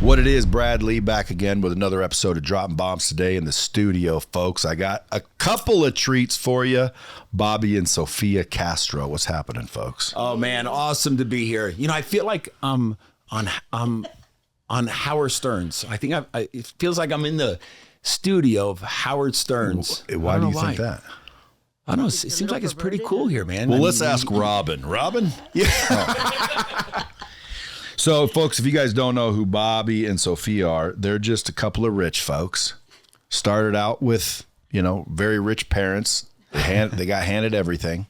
What it is, Brad Lee back again with another episode of Dropping Bombs today in the studio, folks. I got a couple of treats for you. Bobby and Sofia Castro. What's happening, folks? Oh man, awesome to be here. You know, I feel like on Howard Stern's. I think it feels like I'm in the studio of Howard Stern's. Why do you think that? I don't know. It seems like it's pretty cool here, man. Well, let's ask Robin. Robin? Yeah. Oh. So, folks, if you guys don't know who Bobby and Sofia are, they're just a couple of rich folks. Started out with, very rich parents. They got handed everything.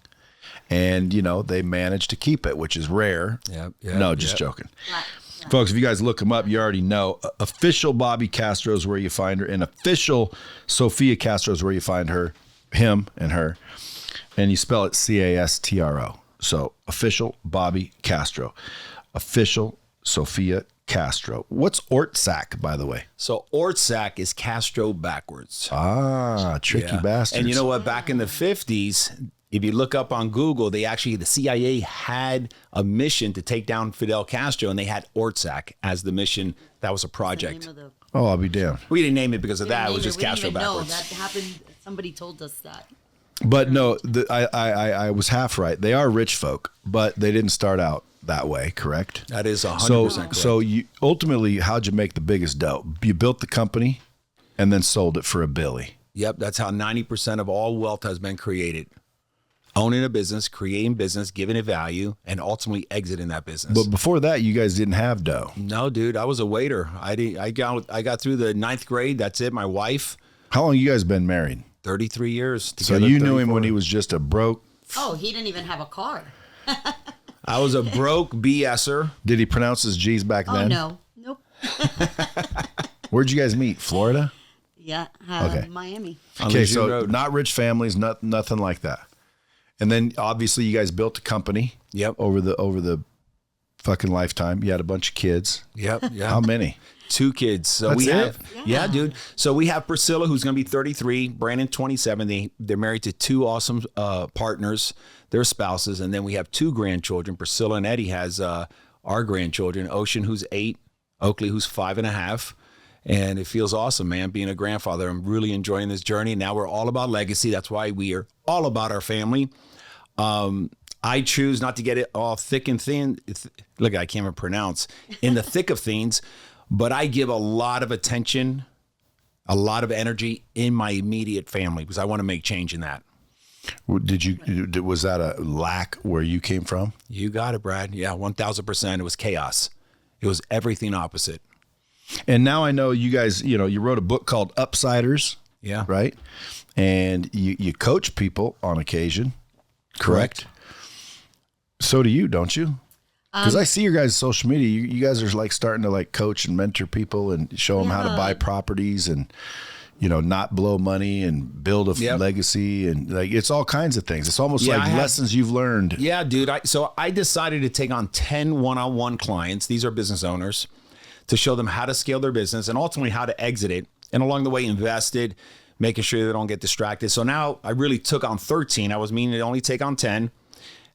And, they managed to keep it, which is rare. Just joking. Yeah. Folks, if you guys look them up, you already know. Official Bobby Castro is where you find her. And official Sofia Castro is where you find her, him and her. And you spell it Castro. So, official Bobby Castro. Official Sofia Castro. What's Ortsac, by the way? So Ortsac is Castro backwards. Ah, tricky bastards. And you know what? Back in the 50s, if you look up on Google, the CIA had a mission to take down Fidel Castro, and they had Ortsac as the mission. That was a project. Oh, I'll be damned. We didn't name it because of that. It was just Castro backwards. No, that happened. Somebody told us that. But no, I was half right. They are rich folk, but they didn't start out that way, correct? That is 100% correct. So you ultimately, how'd you make the biggest dough? You built the company and then sold it for a billy. Yep, that's how 90% of all wealth has been created. Owning a business, creating business, giving it value, and ultimately exiting that business. But before that, you guys didn't have dough. No, dude, I was a waiter. I got through the 9th grade. That's it. My wife. How long you guys been married? 33 years. So you knew him when he was just a broke. Oh, he didn't even have a car. I was a broke BSer. Did he pronounce his G's back then? Oh, no. Nope. Where'd you guys meet? Florida? Yeah. Okay. Miami. Okay, so not rich families, nothing like that. And then obviously you guys built a company. Yep. Over the fucking lifetime. You had a bunch of kids. Yep. Yeah. How many? 2 kids. So That's we it? have, yeah, dude. So we have Priscilla, who's going to be 33, Brandon, 27. They're married to 2 awesome partners, their spouses. And then we have 2 grandchildren. Priscilla and Eddie has our grandchildren, Ocean, who's 8, Oakley, who's 5.5. And it feels awesome, man, being a grandfather. I'm really enjoying this journey. Now we're all about legacy. That's why we are all about our family. I choose not to get it all thick and thin. Look, I can't even pronounce. In the thick of things. But I give a lot of attention, a lot of energy in my immediate family because I want to make change in that. Was that a lack where you came from? You got it, Brad. Yeah, 1,000%. It was chaos. It was everything opposite. And now I know you guys, you wrote a book called Upsiders. Yeah. Right? And you coach people on occasion. Correct? So do you, don't you? Because I see your guys' social media. You guys are like starting to like coach and mentor people and show them how to buy properties and, not blow money and build a legacy. And like, it's all kinds of things. It's almost like lessons you've learned. Yeah, dude. So I decided to take on 10 one-on-one clients. These are business owners to show them how to scale their business and ultimately how to exit it. And along the way, invested, making sure they don't get distracted. So now I really took on 13. I was meaning to only take on 10.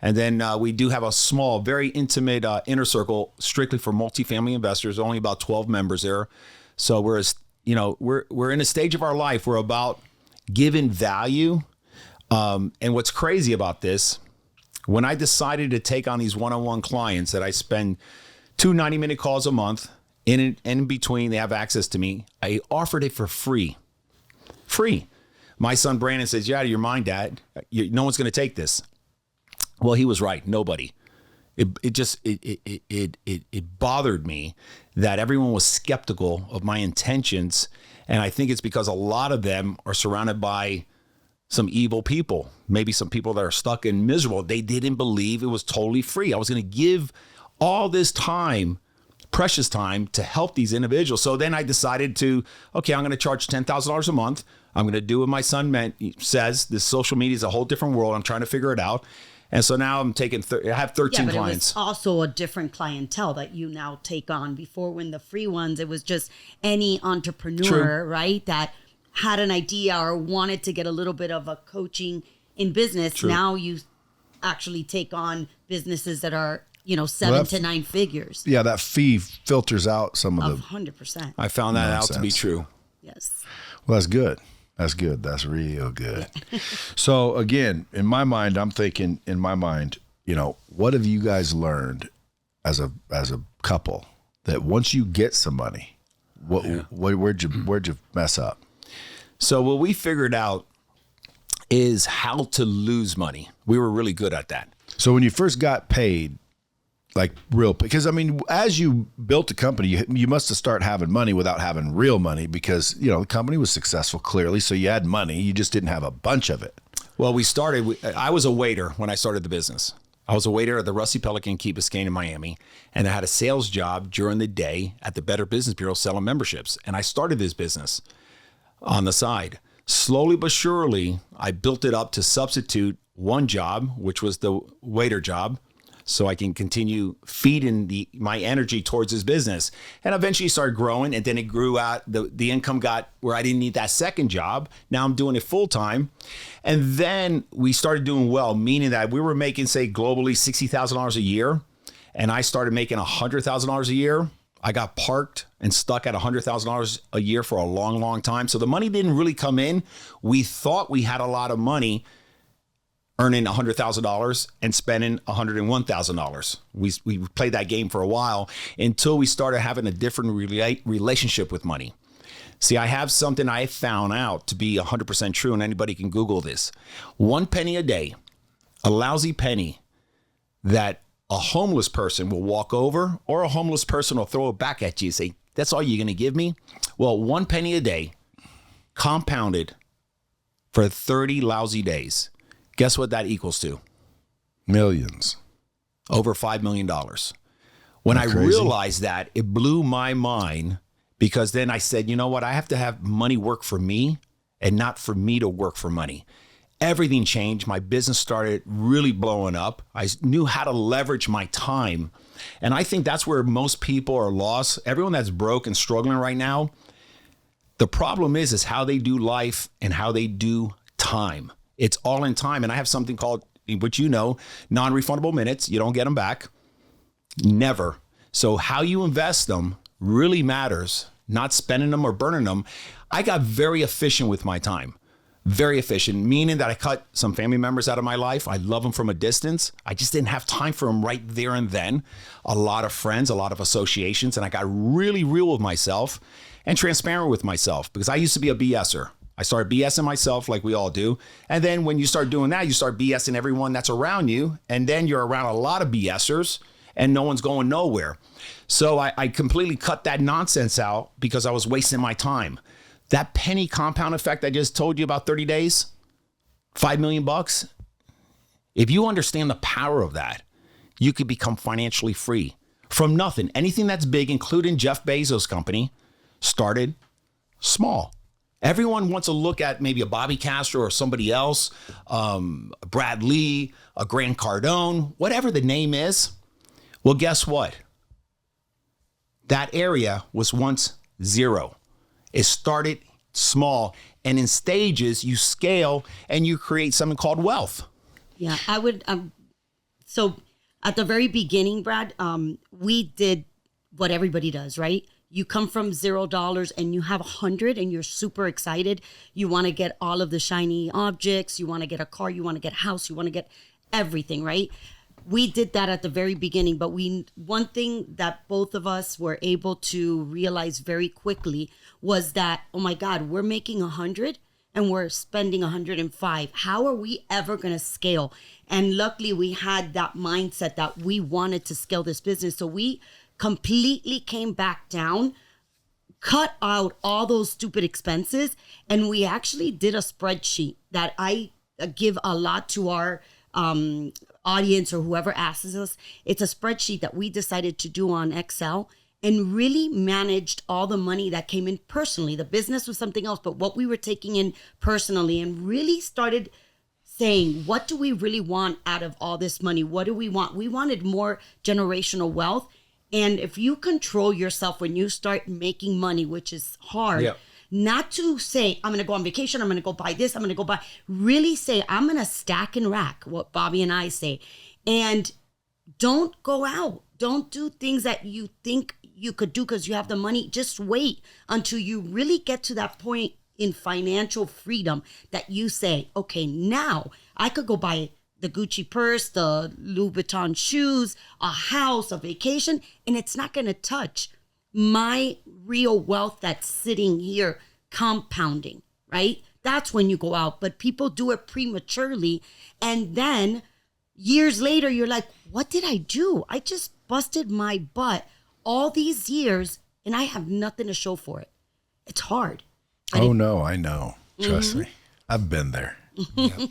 And then we do have a small, very intimate inner circle, strictly for multifamily investors. Only about 12 members there. So we're in a stage of our life. We're about giving value. And what's crazy about this, when I decided to take on these one-on-one clients that I spend 2 90-minute calls a month, in between they have access to me, I offered it for free. Free. My son Brandon says, "You're out of your mind, Dad. No one's going to take this." Well, he was right. Nobody. It bothered me that everyone was skeptical of my intentions. And I think it's because a lot of them are surrounded by some evil people, maybe some people that are stuck and miserable. They didn't believe it was totally free. I was going to give all this time, precious time, to help these individuals. So then I decided to, okay, I'm going to charge $10,000 a month. I'm going to do what my son says. This social media is a whole different world. I'm trying to figure it out. And so now I'm taking, I have 13 but clients. It was also a different clientele that you now take on. Before, when the free ones, it was just any entrepreneur, right, that had an idea or wanted to get a little bit of a coaching in business. True. Now you actually take on businesses that are 7 to 9 figures. Yeah, that fee filters out some of the 100%. I found that nonsense. out to be true. Yes. Well, that's good. That's good. That's real good. So again, in my mind, I'm thinking, what have you guys learned as a couple that once you get some money, where'd you mess up? So what we figured out is how to lose money. We were really good at that. So when you first got paid, like real, because I mean, as you built a company, you must have started having money without having real money because, the company was successful clearly. So you had money, you just didn't have a bunch of it. Well, I was a waiter when I started the business. I was a waiter at the Rusty Pelican Key Biscayne in Miami, and I had a sales job during the day at the Better Business Bureau selling memberships. And I started this business on the side. Slowly but surely, I built it up to substitute one job, which was the waiter job, so I can continue feeding my energy towards this business. And eventually started growing, and then it grew out. The income got where I didn't need that second job. Now I'm doing it full time. And then we started doing well, meaning that we were making, say, globally $60,000 a year, and I started making $100,000 a year. I got parked and stuck at $100,000 a year for a long, long time. So the money didn't really come in. We thought we had a lot of money, earning $100,000 and spending $101,000. We played that game for a while until we started having a different relationship with money. See, I have something I found out to be 100% true, and anybody can Google this. 1 penny a day, a lousy penny that a homeless person will walk over, or a homeless person will throw it back at you and say, "That's all you're going to give me?" Well, 1 penny a day compounded for 30 lousy days. Guess what that equals to? Millions. Over $5 million. When I realized that, it blew my mind, because then I said, you know what? I have to have money work for me and not for me to work for money. Everything changed. My business started really blowing up. I knew how to leverage my time. And I think that's where most people are lost. Everyone that's broke and struggling right now, the problem is how they do life and how they do time. It's all in time. And I have something called, which non-refundable minutes. You don't get them back. Never. So how you invest them really matters, not spending them or burning them. I got very efficient with my time. Very efficient, meaning that I cut some family members out of my life. I love them from a distance. I just didn't have time for them right there and then. A lot of friends, a lot of associations, and I got really real with myself and transparent with myself, because I used to be a BSer. I started BSing myself like we all do. And then when you start doing that, you start BSing everyone that's around you. And then you're around a lot of BSers and no one's going nowhere. So I completely cut that nonsense out because I was wasting my time. That penny compound effect I just told you about, 30 days, $5 million. If you understand the power of that, you could become financially free from nothing. Anything that's big, including Jeff Bezos' company, started small. Everyone wants to look at maybe a Bobby Castro or somebody else, Brad Lee, a Grant Cardone, whatever the name is. Well, guess what? That area was once zero. It started small, and in stages you scale and you create something called wealth. Yeah, I would. So at the very beginning, Brad, we did what everybody does, right? You come from $0 and you have 100 and you're super excited. You want to get all of the shiny objects. You want to get a car. You want to get a house. You want to get everything, right? We did that at the very beginning, but one thing that both of us were able to realize very quickly was that, oh my God, we're making 100 and we're spending 105. How are we ever going to scale? And luckily we had that mindset that we wanted to scale this business. So we completely came back down, cut out all those stupid expenses, and we actually did a spreadsheet that I give a lot to our audience or whoever asks us. It's a spreadsheet that we decided to do on Excel and really managed all the money that came in personally. The business was something else, but what we were taking in personally, and really started saying, what do we really want out of all this money? What do we want? We wanted more generational wealth. And if you control yourself when you start making money, which is hard, not to say, I'm going to go on vacation, I'm going to go buy this, I'm going to go buy, really say, I'm going to stack and rack, what Bobby and I say. And don't go out. Don't do things that you think you could do because you have the money. Just wait until you really get to that point in financial freedom that you say, okay, now I could go buy the Gucci purse, the Louis Vuitton shoes, a house, a vacation, and it's not going to touch my real wealth that's sitting here compounding, right? That's when you go out. But people do it prematurely. And then years later, you're like, what did I do? I just busted my butt all these years and I have nothing to show for it. It's hard. Oh, no, I know. Trust me. I've been there. Yep.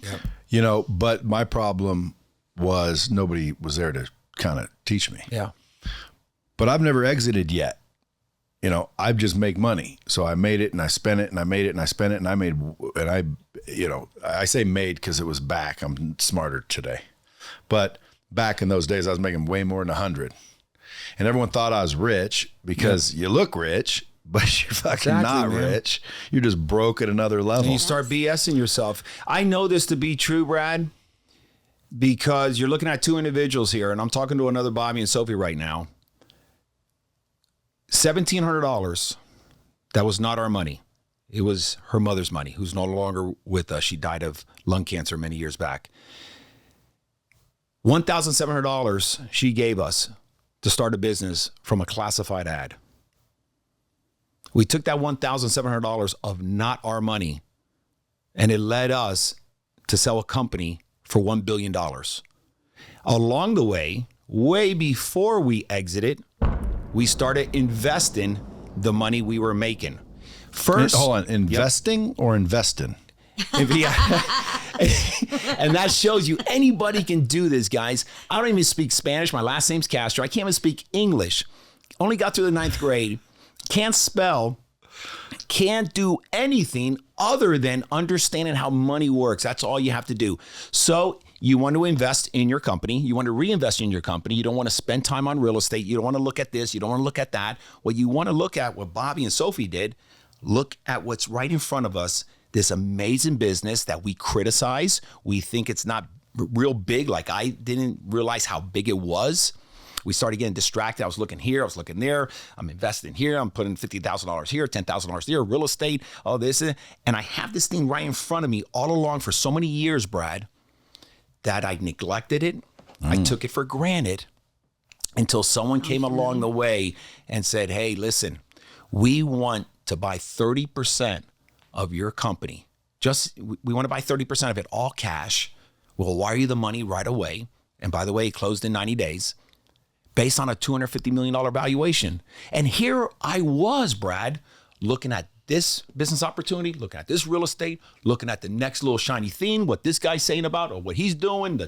You know, but my problem was nobody was there to kind of teach me. Yeah. But I've never exited yet. You know, I just make money. So I made it and I spent it and I made it and I spent it and I made, and I, you know, I say made because it was back. I'm smarter today. But back in those days, I was making way more than 100. And everyone thought I was rich because you look rich, but you're fucking not rich. You're just broke at another level. And you start BSing yourself. I know this to be true, Brad, because you're looking at two individuals here, and I'm talking to another Bobby and Sofia right now. $1,700. That was not our money. It was her mother's money, who's no longer with us. She died of lung cancer many years back. $1,700 she gave us to start a business from a classified ad. We took that $1,700 of not our money, and it led us to sell a company for $1 billion. Along the way, way before we exited, we started investing the money we were making. First, hold on, investing or investing? And that shows you anybody can do this, guys. I don't even speak Spanish. My last name's Castro. I can't even speak English. Only got through the 9th grade. Can't spell. Can't do anything other than understanding how money works. That's all you have to do. So you want to invest in your company. You want to reinvest in your company. You don't want to spend time on real estate. You don't want to look at this. You don't want to look at that. What you want to look at, what Bobby and Sophie did, look at what's right in front of us, this amazing business that we criticize. We think it's not real big. Like I didn't realize how big it was. We started getting distracted. I was looking here. I was looking there. I'm investing here. I'm putting $50,000 here, $10,000 here, real estate, all this. And I have this thing right in front of me all along for so many years, Brad, that I neglected it. I took it for granted until someone came along the way and said, hey, listen, we want to buy 30% of your company. We want to buy 30% of it, all cash. We'll wire you the money right away. And by the way, it closed in 90 days. Based on a $250 million valuation. And here I was, Brad, looking at this business opportunity, looking at this real estate, looking at the next little shiny thing, what this guy's saying about or what he's doing.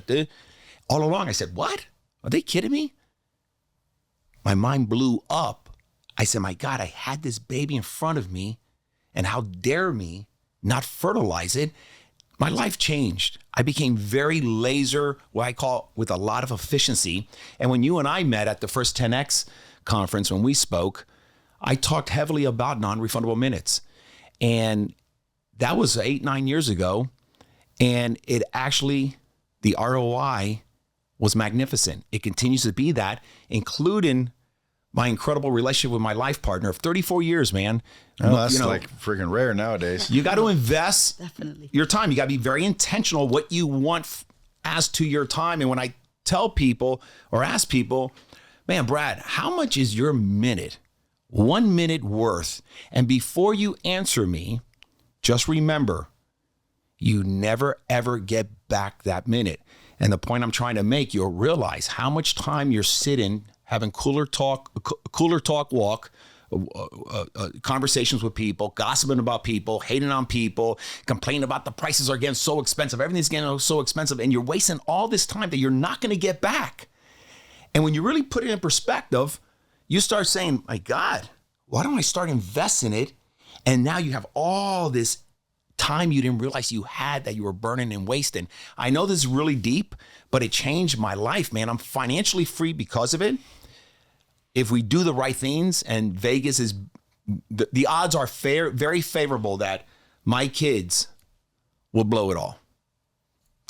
All along, I said, what? Are they kidding me? My mind blew up. I said, my God, I had this baby in front of me, and how dare me not fertilize it? My life changed. I became very laser, what I call with a lot of efficiency. And when you and I met at the first 10X conference, when we spoke, I talked heavily about non-refundable minutes. And that was 8-9 years ago. And it actually, the ROI was magnificent. It continues to be that, including my incredible relationship with my life partner of 34 years, man. Oh, that's like freaking rare nowadays. You got to invest Definitely. your time. You got to be very intentional what you want as to your time. And when I tell people or ask people, man, Brad, how much is your minute, 1 minute worth? And before you answer me, just remember, you never, ever get back that minute. And the point I'm trying to make, you'll realize how much time you're sitting having cooler talk walk, conversations with people, gossiping about people, hating on people, complaining about the prices are getting so expensive. Everything's getting so expensive. And you're wasting all this time that you're not going to get back. And when you really put it in perspective, you start saying, my God, why don't I start investing it? And now you have all this time you didn't realize you had that you were burning and wasting. I know this is really deep, but it changed my life, man. I'm financially free because of it. If we do the right things, and Vegas is, the odds are very favorable that my kids will blow it all.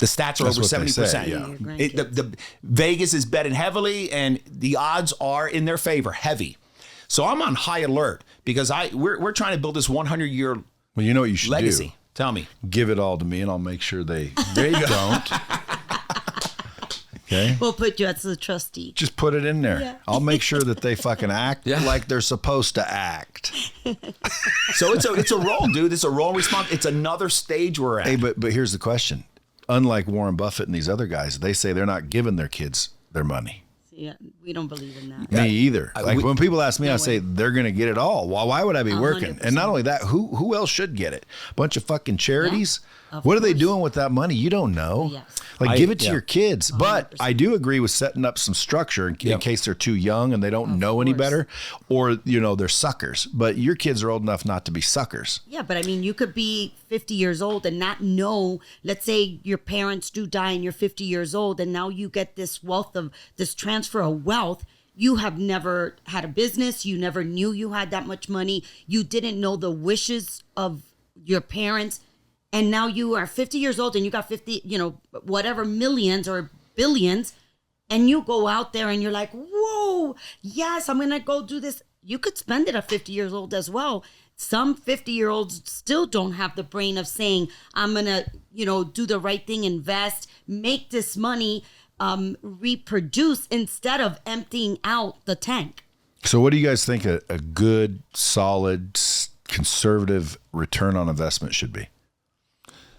The stats are That's over what they 70%. say, yeah. The Vegas is betting heavily, and the odds are in their favor, heavy. So I'm on high alert because we're trying to build this 100-year Well, you know what you should legacy. do? Tell me. Give it all to me, and I'll make sure they don't. Okay? We'll put you as the trustee. Just put it in there. Yeah. I'll make sure that they fucking act Yeah. like they're supposed to act. So it's a role, dude. It's a role response. It's another stage we're at. Hey, but here's the question. Unlike Warren Buffett and these other guys, they say they're not giving their kids their money. Yeah, we don't believe in that. Me either. When people ask me, I say they're going to get it all. Why would I be working? 100%. And not only that, who else should get it? A bunch of fucking charities. Of What are they course. doing with that money? You don't know. Yes. Like, give it to yeah. your kids. But I do agree with setting up some structure in case they're too young and they don't know any course. better, or they're suckers. But your kids are old enough not to be suckers. Yeah, but I mean, you could be 50 years old and not know. Let's say your parents do die and you're 50 years old, and now you get this transfer of wealth. You have never had a business. You never knew you had that much money. You didn't know the wishes of your parents. And now you are 50 years old and you got 50, whatever millions or billions. And you go out there and you're like, whoa, yes, I'm going to go do this. You could spend it at 50 years old as well. Some 50-year-olds still don't have the brain of saying, I'm going to, do the right thing, invest, make this money, reproduce instead of emptying out the tank. So what do you guys think a good, solid, conservative return on investment should be?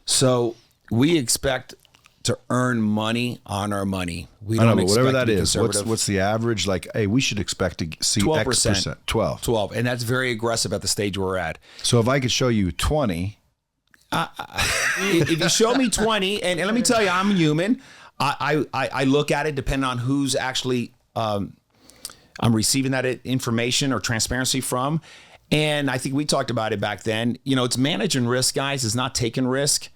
So we expect to earn money on our money. We I don't know, but whatever expect that to be is, conservative. what's the average? Like, hey, we should expect to see 12%. X percent. 12. And that's very aggressive at the stage we're at. So if I could show you 20, If you show me 20, and let me tell you, I'm human. I look at it depending on who's actually I'm receiving that information or transparency from. And I think we talked about it back then. It's managing risk, guys. It's not taking risk.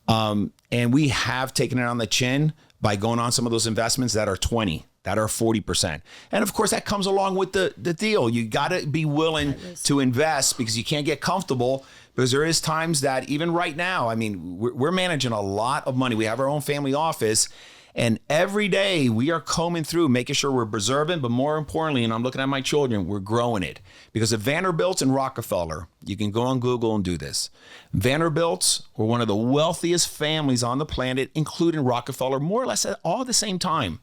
And we have taken it on the chin by going on some of those investments that are 20, that are 40%. And of course, that comes along with the deal. You got to be willing to invest because you can't get comfortable, because there is times that even right now, I mean, we're managing a lot of money. We have our own family office. And every day we are combing through, making sure we're preserving, but more importantly, and I'm looking at my children, we're growing it. Because the Vanderbilts and Rockefeller, you can go on Google and do this. Vanderbilts were one of the wealthiest families on the planet, including Rockefeller, more or less at all the same time.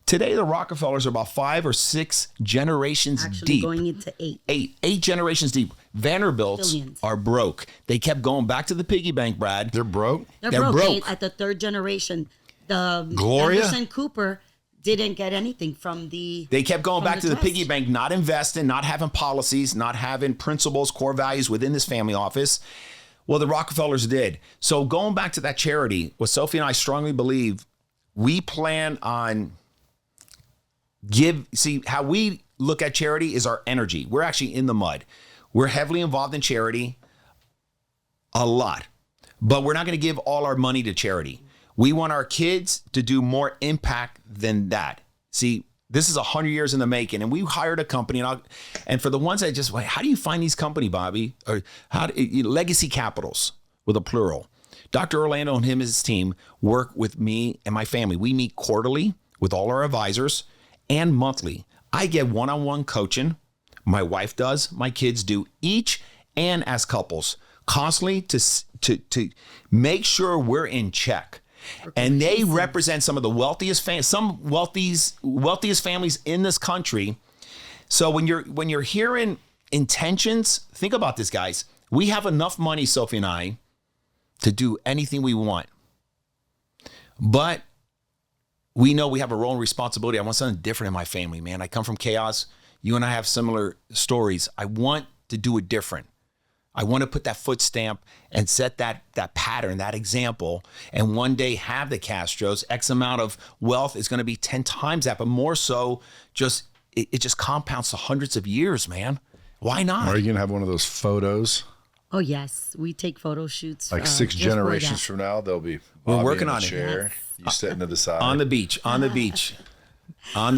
Today, the Rockefellers are about 5 or 6 generations deep. Going into 8. 8 generations deep. Vanderbilts Billions. are broke. They kept going back to the piggy bank, Brad. they're broke. They're broke. At the 3rd generation. The Gloria? Anderson Cooper didn't get anything from the. They kept going back to the trust. piggy bank, not investing, not having policies, not having principles, core values within this family office. Well, the Rockefellers did. So going back to that charity, what Sofia and I strongly believe, we plan on how we look at charity is our energy. We're actually in the mud. We're heavily involved in charity, a lot, but we're not going to give all our money to charity. We want our kids to do more impact than that. See, this is 100 years in the making, and we hired a company. And for the ones that just, how do you find these company, Bobby? Or Legacy Capitals with a plural. Dr. Orlando and his team work with me and my family. We meet quarterly with all our advisors and monthly. I get one-on-one coaching. My wife does. My kids do, each and as couples, constantly to make sure we're in check. And they represent some of the wealthiest wealthiest families in this country. So when you're hearing intentions, think about this, guys. We have enough money, Sophie and I, to do anything we want. But we know we have a role and responsibility. I want something different in my family, man. I come from chaos. You and I have similar stories. I want to do it different. I want to put that foot stamp and set that pattern, that example, and one day have the Castros. X amount of wealth is going to be 10 times that, but more so, it just compounds to hundreds of years, man. Why not? Are you going to have one of those photos? Oh, yes. We take photo shoots. Like 6 just for generations that. from now, they'll be We're Bobby working in a on it. chair, you sitting to the side. On the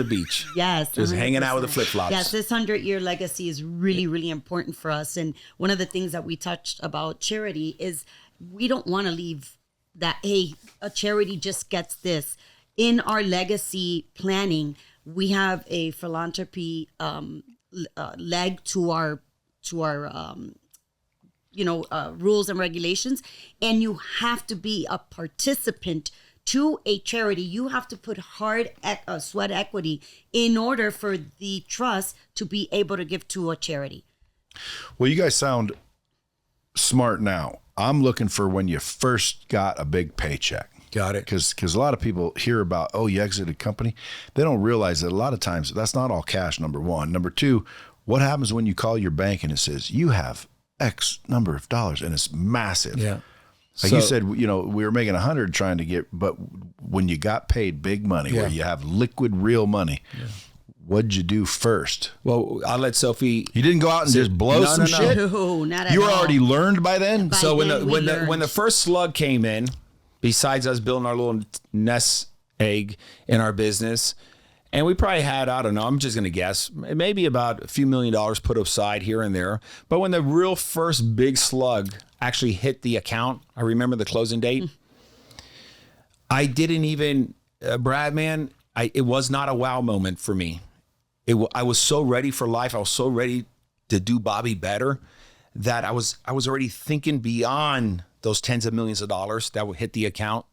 beach. Yes. Just hanging out with the 100%. flip-flops. Yes, this 100-year legacy is really, really important for us. And one of the things that we touched about charity is we don't want to leave that, hey, a charity just gets this. In our legacy planning, we have a philanthropy leg to our rules and regulations, and you have to be a participant to a charity. You have to put hard sweat equity in order for the trust to be able to give to a charity. Well, you guys sound smart now. I'm looking for when you first got a big paycheck. Got it. Because a lot of people hear about, oh, you exited a company. They don't realize that a lot of times that's not all cash, number one. Number two, what happens when you call your bank and it says you have X number of dollars and it's massive? Yeah. Like you said, we were making 100 trying to get, but when you got paid big money, where you have liquid, real money, what'd you do first? Well, I'll let Sophie. You didn't go out and just blow some shit? No, not at You were all. already learned by then? So when the first slug came in, besides us building our little nest egg in our business, and we probably had, I don't know, I'm just going to guess, maybe about a few $1 million put aside here and there. But when the real first big slug actually hit the account, I remember the closing date. I didn't even, Brad, man, it was not a wow moment for me. I was so ready for life. I was so ready to do Bobby better that I was already thinking beyond those tens of millions of dollars that would hit the account.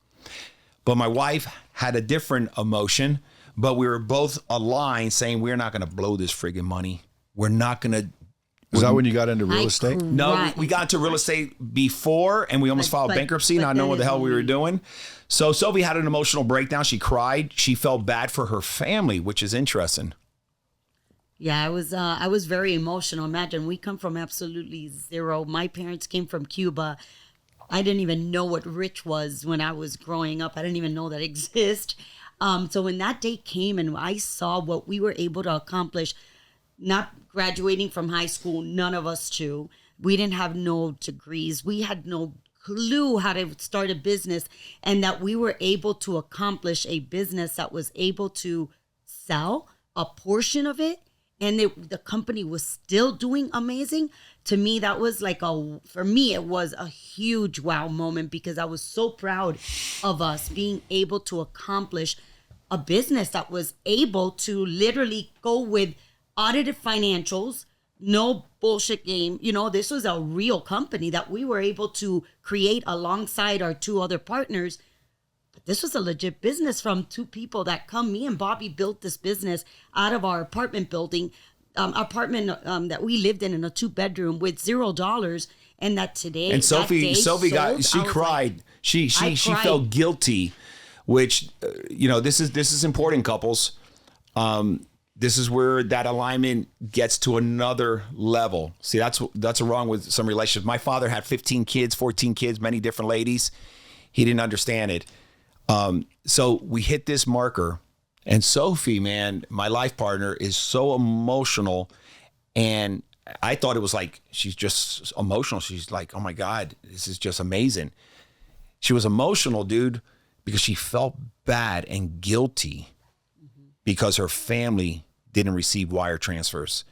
But my wife had a different emotion, but we were both aligned saying, we're not going to blow this friggin' money. We're not going to. Was that when you got into real estate? No, we got into real estate before, and we almost filed bankruptcy. Not knowing what the hell we were doing. So Sophie had an emotional breakdown. She cried. She felt bad for her family, which is interesting. Yeah, I was very emotional. Imagine, we come from absolutely zero. My parents came from Cuba. I didn't even know what rich was when I was growing up. I didn't even know that exist. So when that day came and I saw what we were able to accomplish, not graduating from high school, none of us two. We didn't have no degrees. We had no clue how to start a business, and that we were able to accomplish a business that was able to sell a portion of it, and the company was still doing amazing. To me, that was for me, it was a huge wow moment, because I was so proud of us being able to accomplish a business that was able to literally go with audited financials, no bullshit game. This was a real company that we were able to create alongside our two other partners. But this was a legit business from two people that come. Me and Bobby built this business out of our apartment building, that we lived in a 2-bedroom with $0. And that today, and Sophie cried. She felt guilty, which, this is important, couples. This is where that alignment gets to another level. See, that's wrong with some relationships. My father had 15 kids, 14 kids, many different ladies. He didn't understand it. So we hit this marker, and Sophie, man, my life partner, is so emotional. And I thought it was like, she's just emotional. She's like, oh my God, this is just amazing. She was emotional, dude, because she felt bad and guilty because her family didn't receive wire transfers.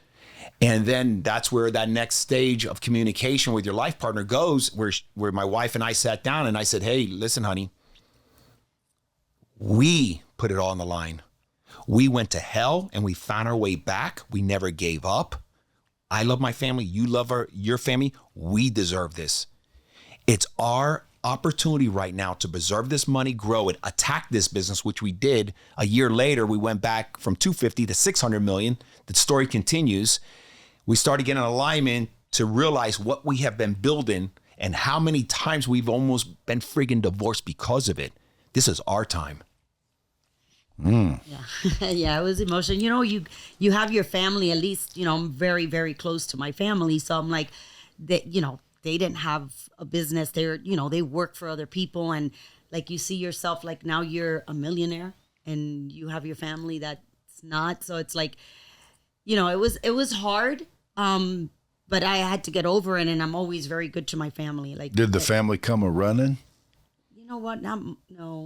And then that's where that next stage of communication with your life partner goes, where my wife and I sat down and I said, hey, listen, honey, we put it all on the line. We went to hell and we found our way back. We never gave up. I love my family. You love your family. We deserve this. It's our opportunity right now to preserve this money, grow it, attack this business, which we did. A year later, we went back from 250 to 600 million. The story continues. We started getting alignment to realize what we have been building and how many times we've almost been friggin' divorced because of it. This is our time. Yeah. Yeah, it was emotional. You have your family, at least, I'm very, very close to my family. So I'm like, that, they didn't have a business. They work for other people. And like, you see yourself, like, now you're a millionaire and you have your family that's not. So it's like, it was hard. But I had to get over it. And I'm always very good to my family. Like, did the family come a running? You know what? No.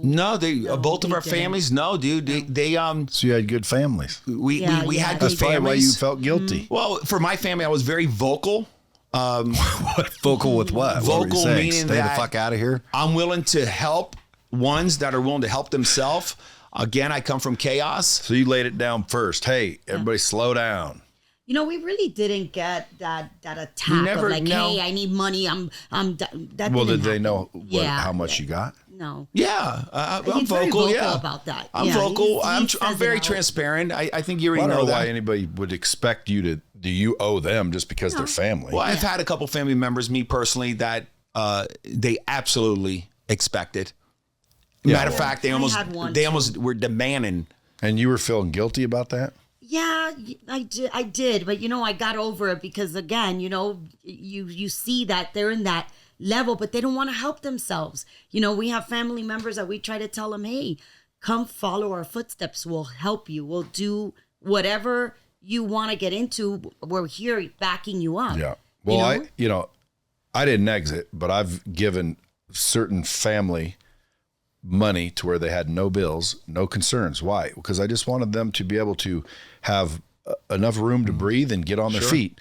No, both of our families. No, dude. They So you had good families. We had That's good probably why you families. felt guilty. Well, for my family, I was very vocal Vocal with what? What were you Vocal saying? meaning Stay that the fuck out of here. I'm willing to help ones that are willing to help themselves. Again, I come from chaos. So you laid it down first. Hey, everybody, slow down. You know, we really didn't get that attack Never- of like, no. hey, I need money. That Well, didn't did they happen. know Yeah. how much you got? No. Yeah, I'm He's very vocal. vocal Yeah, about that. I'm Yeah, vocal. he I'm says very it out. transparent. I think you I already don't know know why that. anybody would expect you to. Do you owe them just because they're family? Well, I've had a couple family members, me personally, that they absolutely expected. Matter of fact, they I almost had one, were demanding. And you were feeling guilty about that? Yeah, I did, but you know, I got over it because again, you know, you see that they're in that level, but they don't want to help themselves. You know, we have family members that we try to tell them, hey, come follow our footsteps. We'll help you. We'll do whatever you want to get into. We're here backing you up. Yeah. Well, you know? I didn't exit, but I've given certain family money to where they had no bills, no concerns. Why? Because I just wanted them to be able to have enough room to breathe and get on their feet.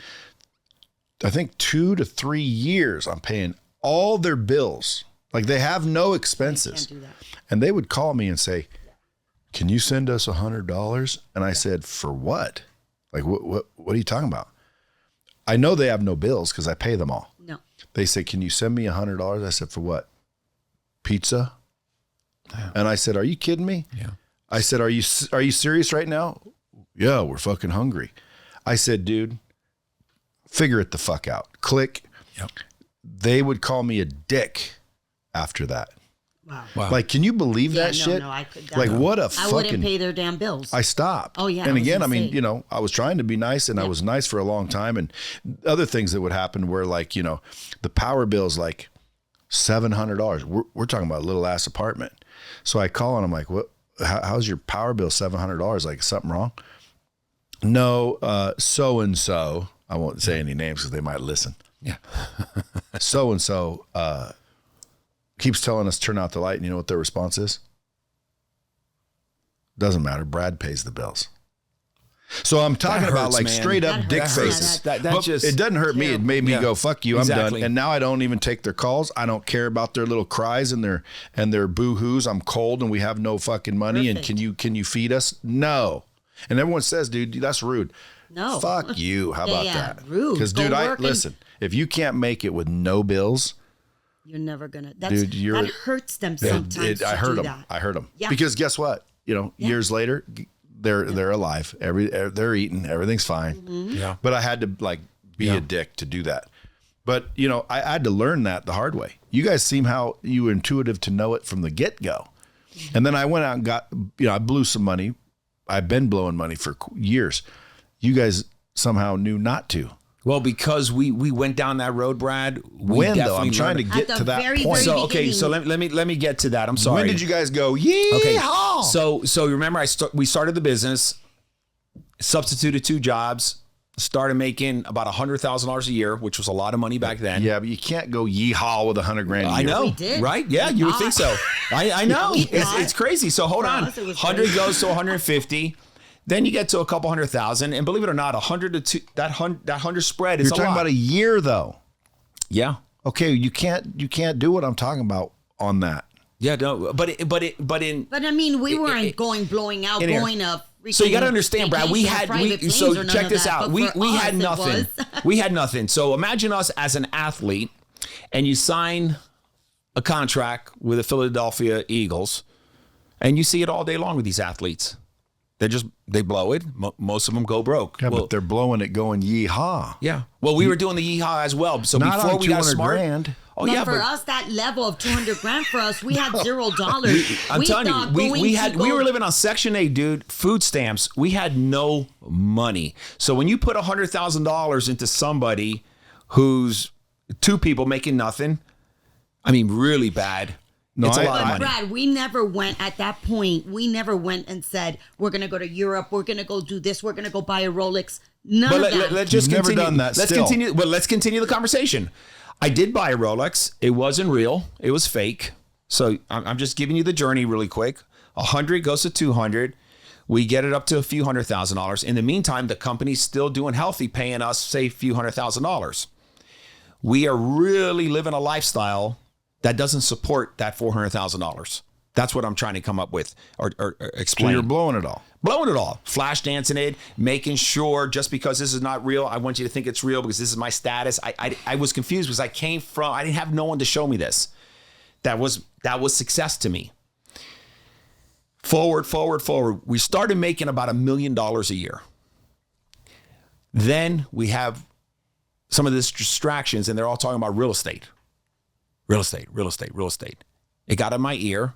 I think 2 to 3 years I'm paying all their bills. Like they have no expenses. Can't do that. And they would call me and say, "Can you send us $100?" And I said, "For what? Like what are you talking about?" I know they have no bills because I pay them all. No. They said, "Can you send me $100?" I said, "For what? Pizza?" And I said, "Are you kidding me?" Yeah. I said, "Are you serious right now?" "Yeah, we're fucking hungry." I said, "Dude, figure it the fuck out." Click. Yep. They would call me a dick after that. Wow. Like, can you believe Yeah, that shit? No, I could. Like, what a I wouldn't fucking. pay their damn bills. I stopped. Oh, yeah, And I was again, I gonna mean, say. you know, I was trying to be nice and I was nice for a long time. And other things that would happen were like, you know, the power bill's like $700. We're talking about a little ass apartment. So I call and I'm like, "What? How's your power bill $700? Like, is something wrong?" "No, so-and-so," I won't say any names because they might listen. Yeah. "So-and-so keeps telling us turn out the light." And you know what their response is? "Doesn't matter. Brad pays the bills." So I'm talking That about hurts, like man. straight up That dick hurts. faces. Yeah, that But just- it doesn't hurt me. It made me Yeah. go, "Fuck you, I'm Exactly. done." And now I don't even take their calls. I don't care about their little cries and their boo-hoos. I'm cold and we have no fucking money. Perfect. And can you feed us? No. And everyone says, "Dude, that's rude." No. Fuck you. How about Yeah, that? rude. Because Go dude, work and- listen. If you can't make it with no bills, You're never gonna. Dude, That hurts them sometimes. I heard to do them. that. I heard them. Yeah. Because guess what? You know, years later, they're alive. They're eating. Everything's fine. Mm-hmm. Yeah. But I had to like be a dick to do that. But you know, I had to learn that the hard way. You guys seem how you were intuitive to know it from the get go. And then I went out and got, you know, I blew some money. I've been blowing money for years. You guys somehow knew not to. Well, because we went down that road, Brad. When though? I'm trying to learned- get At to the that very, point. very So okay, so beginning. let me get to that. I'm sorry. When did you guys go? Yeehaw! Okay. So you remember we started the business, substituted 2 jobs, started making about $100,000 a year, which was a lot of money back then. Yeah, but you can't go yeehaw with $100,000 a year. I know, We did. right? Yeah, you would think so. I know. We It's, thought. it's crazy. So hold For on. us, it was 100 great. goes to 150. Then you get to a couple 100,000, and believe it or not, 100 to 2, that 100 spread is You're a talking lot. about a year though. Yeah. Okay, you can't do what I'm talking about on that. Yeah, no, but in But I mean, we weren't blowing out, in here. going up. So you got to understand, Brad. We had so check this out. We had it nothing. was. We had nothing. So imagine us as an athlete, and you sign a contract with the Philadelphia Eagles, and you see it all day long with these athletes. They blow it. Most of them go broke. Yeah, Well, but they're blowing it going yeehaw. yeah. Well, we were doing the yeehaw as well. So Not before on we got 200 smart. grand. Oh But yeah, for us, that level of $200,000 for us, we had $0. I'm telling thought you, going we to we go- were living on Section 8, dude. Food stamps. We had no money. So when you put $100,000 into somebody who's 2 people making nothing, I mean, really bad. No, it's a I- lot of I- money. Brad, we never went at that point. We never went and said, we're going to go to Europe. We're going to go do this. We're going to go buy a Rolex. None But of that. let's just You've never continue. done that Let's still. continue. Well, let's continue the conversation. I did buy a Rolex. It wasn't real. It was fake. So I'm just giving you the journey really quick. 100 goes to 200. We get it up to a few $100,000. In the meantime, the company's still doing healthy, paying us, say, a few $100,000. we are really living a lifestyle that doesn't support that $400,000. That's what I'm trying to come up with or explain. So you're blowing it all. Blowing it all, flash dancing it, making sure just because this is not real, I want you to think it's real because this is my status. I was confused because I didn't have no one to show me this. That was success to me. Forward. We started making about $1 million a year. Then we have some of these distractions and they're all talking about real estate. Real estate. It got in my ear.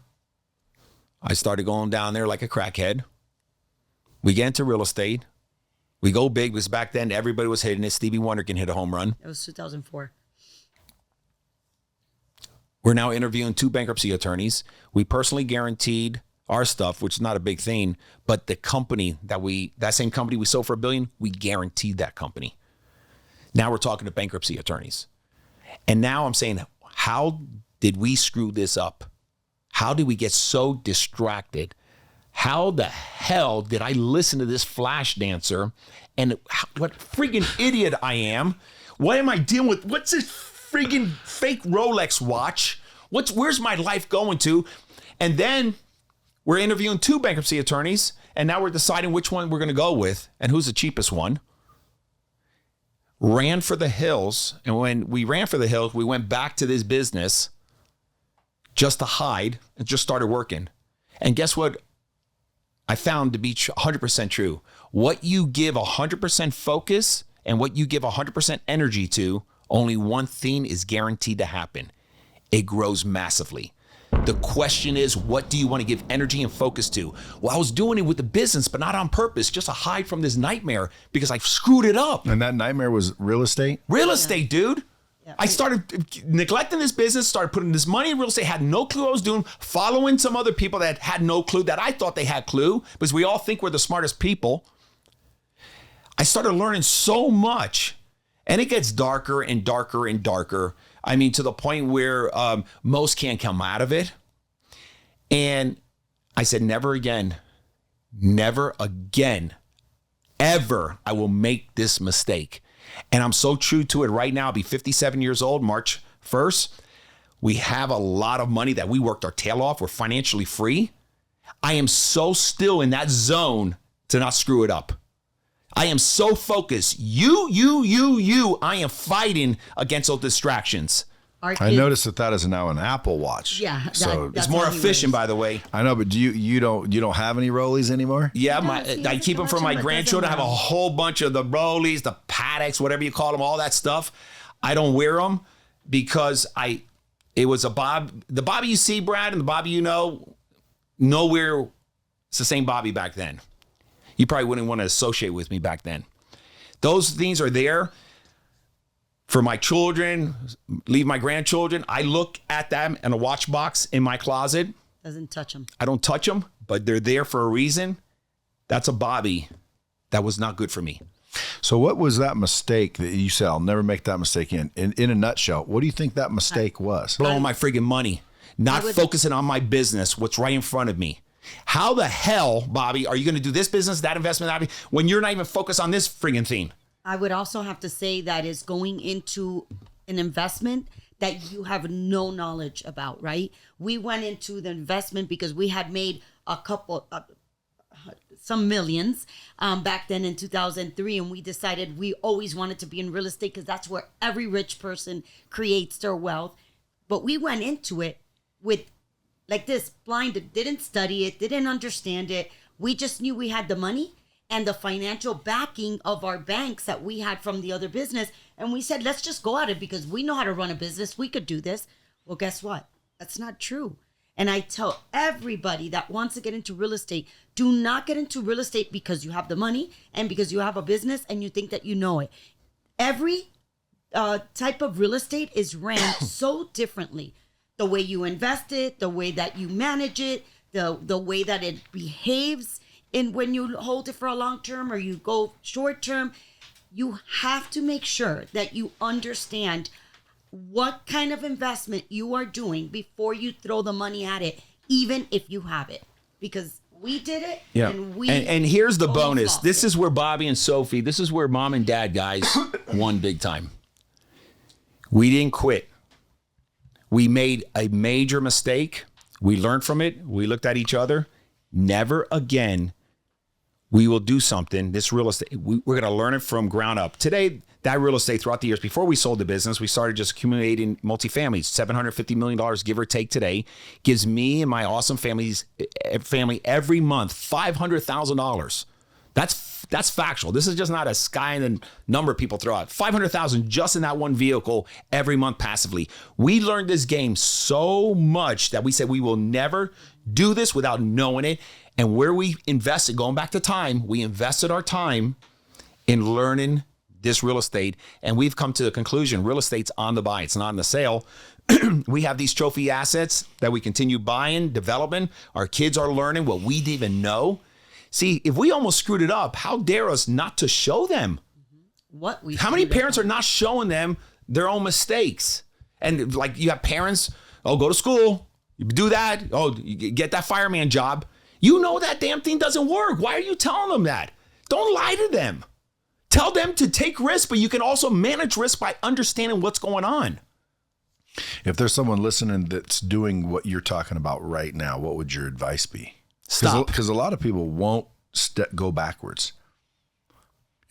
I started going down there like a crackhead. We get into real estate. We go big because back then everybody was hitting it. Stevie Wonder can hit a home run. It was 2004. We're now interviewing 2 bankruptcy attorneys. We personally guaranteed our stuff, which is not a big thing, but the company that same company we sold for $1 billion, we guaranteed that company. Now we're talking to bankruptcy attorneys. And now I'm saying, how did we screw this up? How did we get so distracted? How the hell did I listen to this flash dancer? And what freaking idiot I am. What am I dealing with? What's this freaking fake Rolex watch? Where's my life going to? And then we're interviewing 2 bankruptcy attorneys, and now we're deciding which one we're going to go with and who's the cheapest one. Ran for the hills. And when we ran for the hills, we went back to this business just to hide and just started working. And guess what? I found to be 100% true. What you give 100% focus and what you give 100% energy to, only one thing is guaranteed to happen. It grows massively. The question is, what do you want to give energy and focus to? Well, I was doing it with the business, but not on purpose, just to hide from this nightmare because I screwed it up. And that nightmare was real estate? Real estate, dude. Yeah. I started neglecting this business, started putting this money in real estate, had no clue what I was doing, following some other people that had no clue that I thought they had clue because we all think we're the smartest people. I started learning so much and it gets darker and darker and darker. I mean, to the point where most can't come out of it. And I said, never again, ever I will make this mistake. And I'm so true to it right now. I'll be 57 years old, March 1st. We have a lot of money that we worked our tail off. We're financially free. I am so still in that zone to not screw it up. I am so focused. I am fighting against those distractions. I noticed that is now an Apple Watch. Yeah, so it's more efficient, by the way. I know, but do you don't have any Rollies anymore? Yeah, I keep them for my grandchildren. I have a whole bunch of the Rollies, the Paddocks, whatever you call them, all that stuff. I don't wear them because it was the Bobby you see, Brad, and the Bobby you know, nowhere. It's the same Bobby back then. You probably wouldn't want to associate with me back then. Those things are there for my children, leave my grandchildren. I look at them in a watch box in my closet. Doesn't touch them. I don't touch them, but they're there for a reason. That's a Bobby. That was not good for me. So what was that mistake that you said, I'll never make that mistake in a nutshell? What do you think that mistake was? Blowing my friggin' money, not focusing on my business, what's right in front of me. How the hell, Bobby, are you going to do this business, that investment, when you're not even focused on this friggin' thing? I would also have to say that is going into an investment that you have no knowledge about, right? We went into the investment because we had made some millions back then in 2003, and we decided we always wanted to be in real estate because that's where every rich person creates their wealth. But we went into it with like this, blinded, didn't study it, didn't understand it. We just knew we had the money and the financial backing of our banks that we had from the other business. And we said, let's just go at it because we know how to run a business. We could do this. Well, guess what? That's not true. And I tell everybody that wants to get into real estate, do not get into real estate because you have the money and because you have a business and you think that you know it. Every type of real estate is ran so differently. The way you invest it, the way that you manage it, the way that it behaves. And when you hold it for a long term or you go short term, you have to make sure that you understand what kind of investment you are doing before you throw the money at it, even if you have it. Because we did it, yeah. And here's the bonus. This is is where Bobby and Sophie, this is where mom and dad guys won big time. We didn't quit. We made a major mistake. We learned from it. We looked at each other. Never again. We will do something. This real estate, we're going to learn it from ground up. Today, that real estate throughout the years, before we sold the business, we started just accumulating multifamilies. $750 million, give or take today, gives me and my awesome family every month $500,000. That's factual. This is just not a sky and the number people throw out. $500,000 just in that one vehicle every month passively. We learned this game so much that we said we will never do this without knowing it. And where we invested, going back to time, we invested our time in learning this real estate. And we've come to the conclusion, real estate's on the buy. It's not on the sale. We have these trophy assets that we continue buying, developing. Our kids are learning what we didn't even know. See, if we almost screwed it up, how dare us not to show them? How many parents are not showing them their own mistakes? And like you have parents, oh, go to school, you do that, oh, you get that fireman job. You know that damn thing doesn't work. Why are you telling them that? Don't lie to them. Tell them to take risks, but you can also manage risk by understanding what's going on. If there's someone listening that's doing what you're talking about right now, what would your advice be? Stop. Because a lot of people won't go backwards. You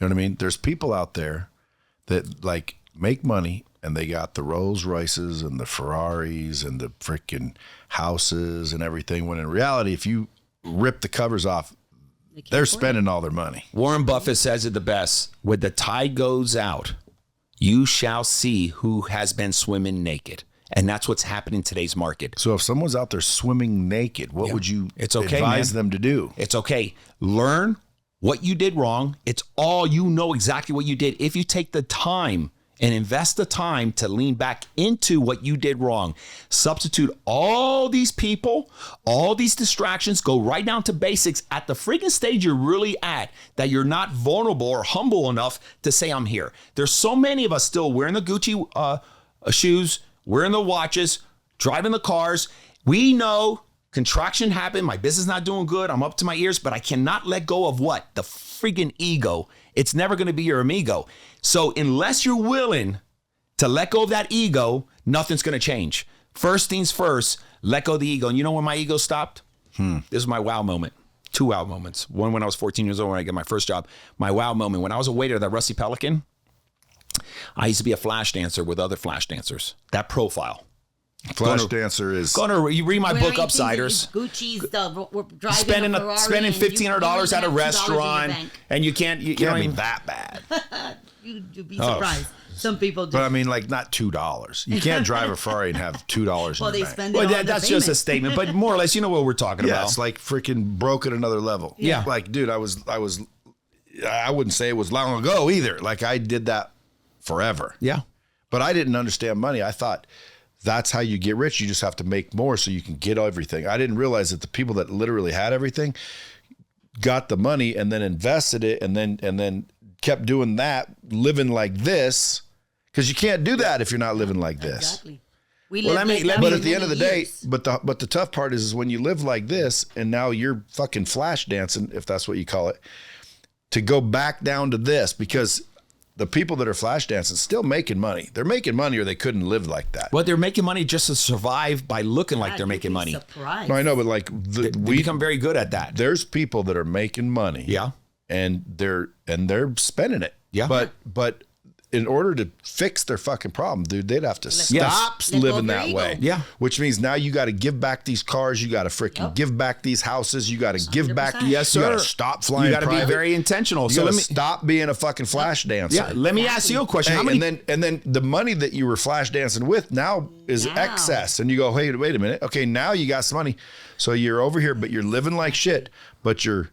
know what I mean? There's people out there that like make money and they got the Rolls Royces and the Ferraris and the freaking houses and everything. When in reality, if you rip the covers off, they're spending all their money. Warren Buffett says it the best. When the tide goes out, you shall see who has been swimming naked. And that's what's happening in today's market. So if someone's out there swimming naked, what would you advise them to do? It's okay. Learn what you did wrong. It's all, you know exactly what you did. If you take the time and invest the time to lean back into what you did wrong, substitute all these people, all these distractions, go right down to basics at the freaking stage you're really at, that you're not vulnerable or humble enough to say, I'm here. There's so many of us still wearing the Gucci shoes, wearing the watches, driving the cars. We know contraction happened. My business not doing good. I'm up to my ears, but I cannot let go of what? The freaking ego. It's never going to be your amigo. So unless you're willing to let go of that ego, nothing's going to change. First things first, let go of the ego. And you know when my ego stopped? This is my wow moment. 2 wow moments. One when I was 14 years old when I got my first job. My wow moment. When I was a waiter at that Rusty Pelican, I used to be a flash dancer with other flash dancers. That profile. Flash dancer is... You read my book, Upsiders. Gucci's, driving spending $1,500 at a restaurant, and you can't... You can't be know, that bad. You'd be surprised. Some people do. But I mean, like, not $2. You can't drive a Ferrari and have $2 in well, your they bank. spend it on the that's payment. just a statement, but more or less, you know what we're talking Yeah, about. it's like freaking broke at another level. Yeah. Like, dude, I wouldn't say it was long ago either. Like, I did that forever. Yeah. But I didn't understand money. I thought that's how you get rich. You just have to make more so you can get everything. I didn't realize that the people that literally had everything got the money and then invested it and then kept doing that, living like this, because you can't do that if you're not living like this. Exactly. We But lived like that at for the end of the many day, years. but the tough part is when you live like this and now you're fucking flash dancing, if that's what you call it, to go back down to this, because the people that are flash dancing still making money. They're making money or they couldn't live like that. Well, they're making money just to survive by looking like they're You'd making be money. surprised. No, I know, but like We become very good at that. there's people that are making money. Yeah. And they're spending it. Yeah. But in order to fix their fucking problem, dude, they'd have to stop Let go living of their that ego. way. Yeah. Which means now you got to give back these cars. You got to freaking give back these houses. You got to give back. 100%. Yes, You sir. got to stop flying. You got to be private. very intentional. You So got let to me stop being a fucking flash dancer. Yeah, let me ask you a question. Hey, How many and then the money that you were flash dancing with now is excess, and you go, hey, wait a minute. Okay, now you got some money, so you're over here, but you're living like shit, but you're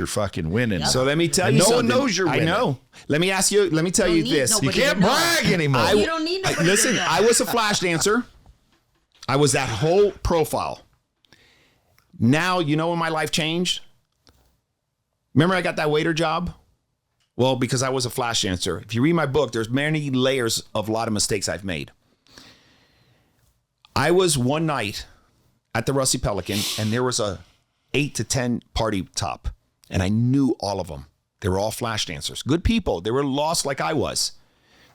fucking winning. So let me tell And you no something. one knows you're winning. I know. Let me tell you Don't need this. nobody You can't to know. brag anymore. You don't need nobody Listen, to know. I was a flash dancer. I was that whole profile. Now, you know when my life changed? Remember I got that waiter job? Well, because I was a flash dancer. If you read my book, there's many layers of a lot of mistakes I've made. I was one night at the Rusty Pelican, and there was a 8 to 10 party top, and I knew all of them. They were all flash dancers. Good people. They were lost like I was.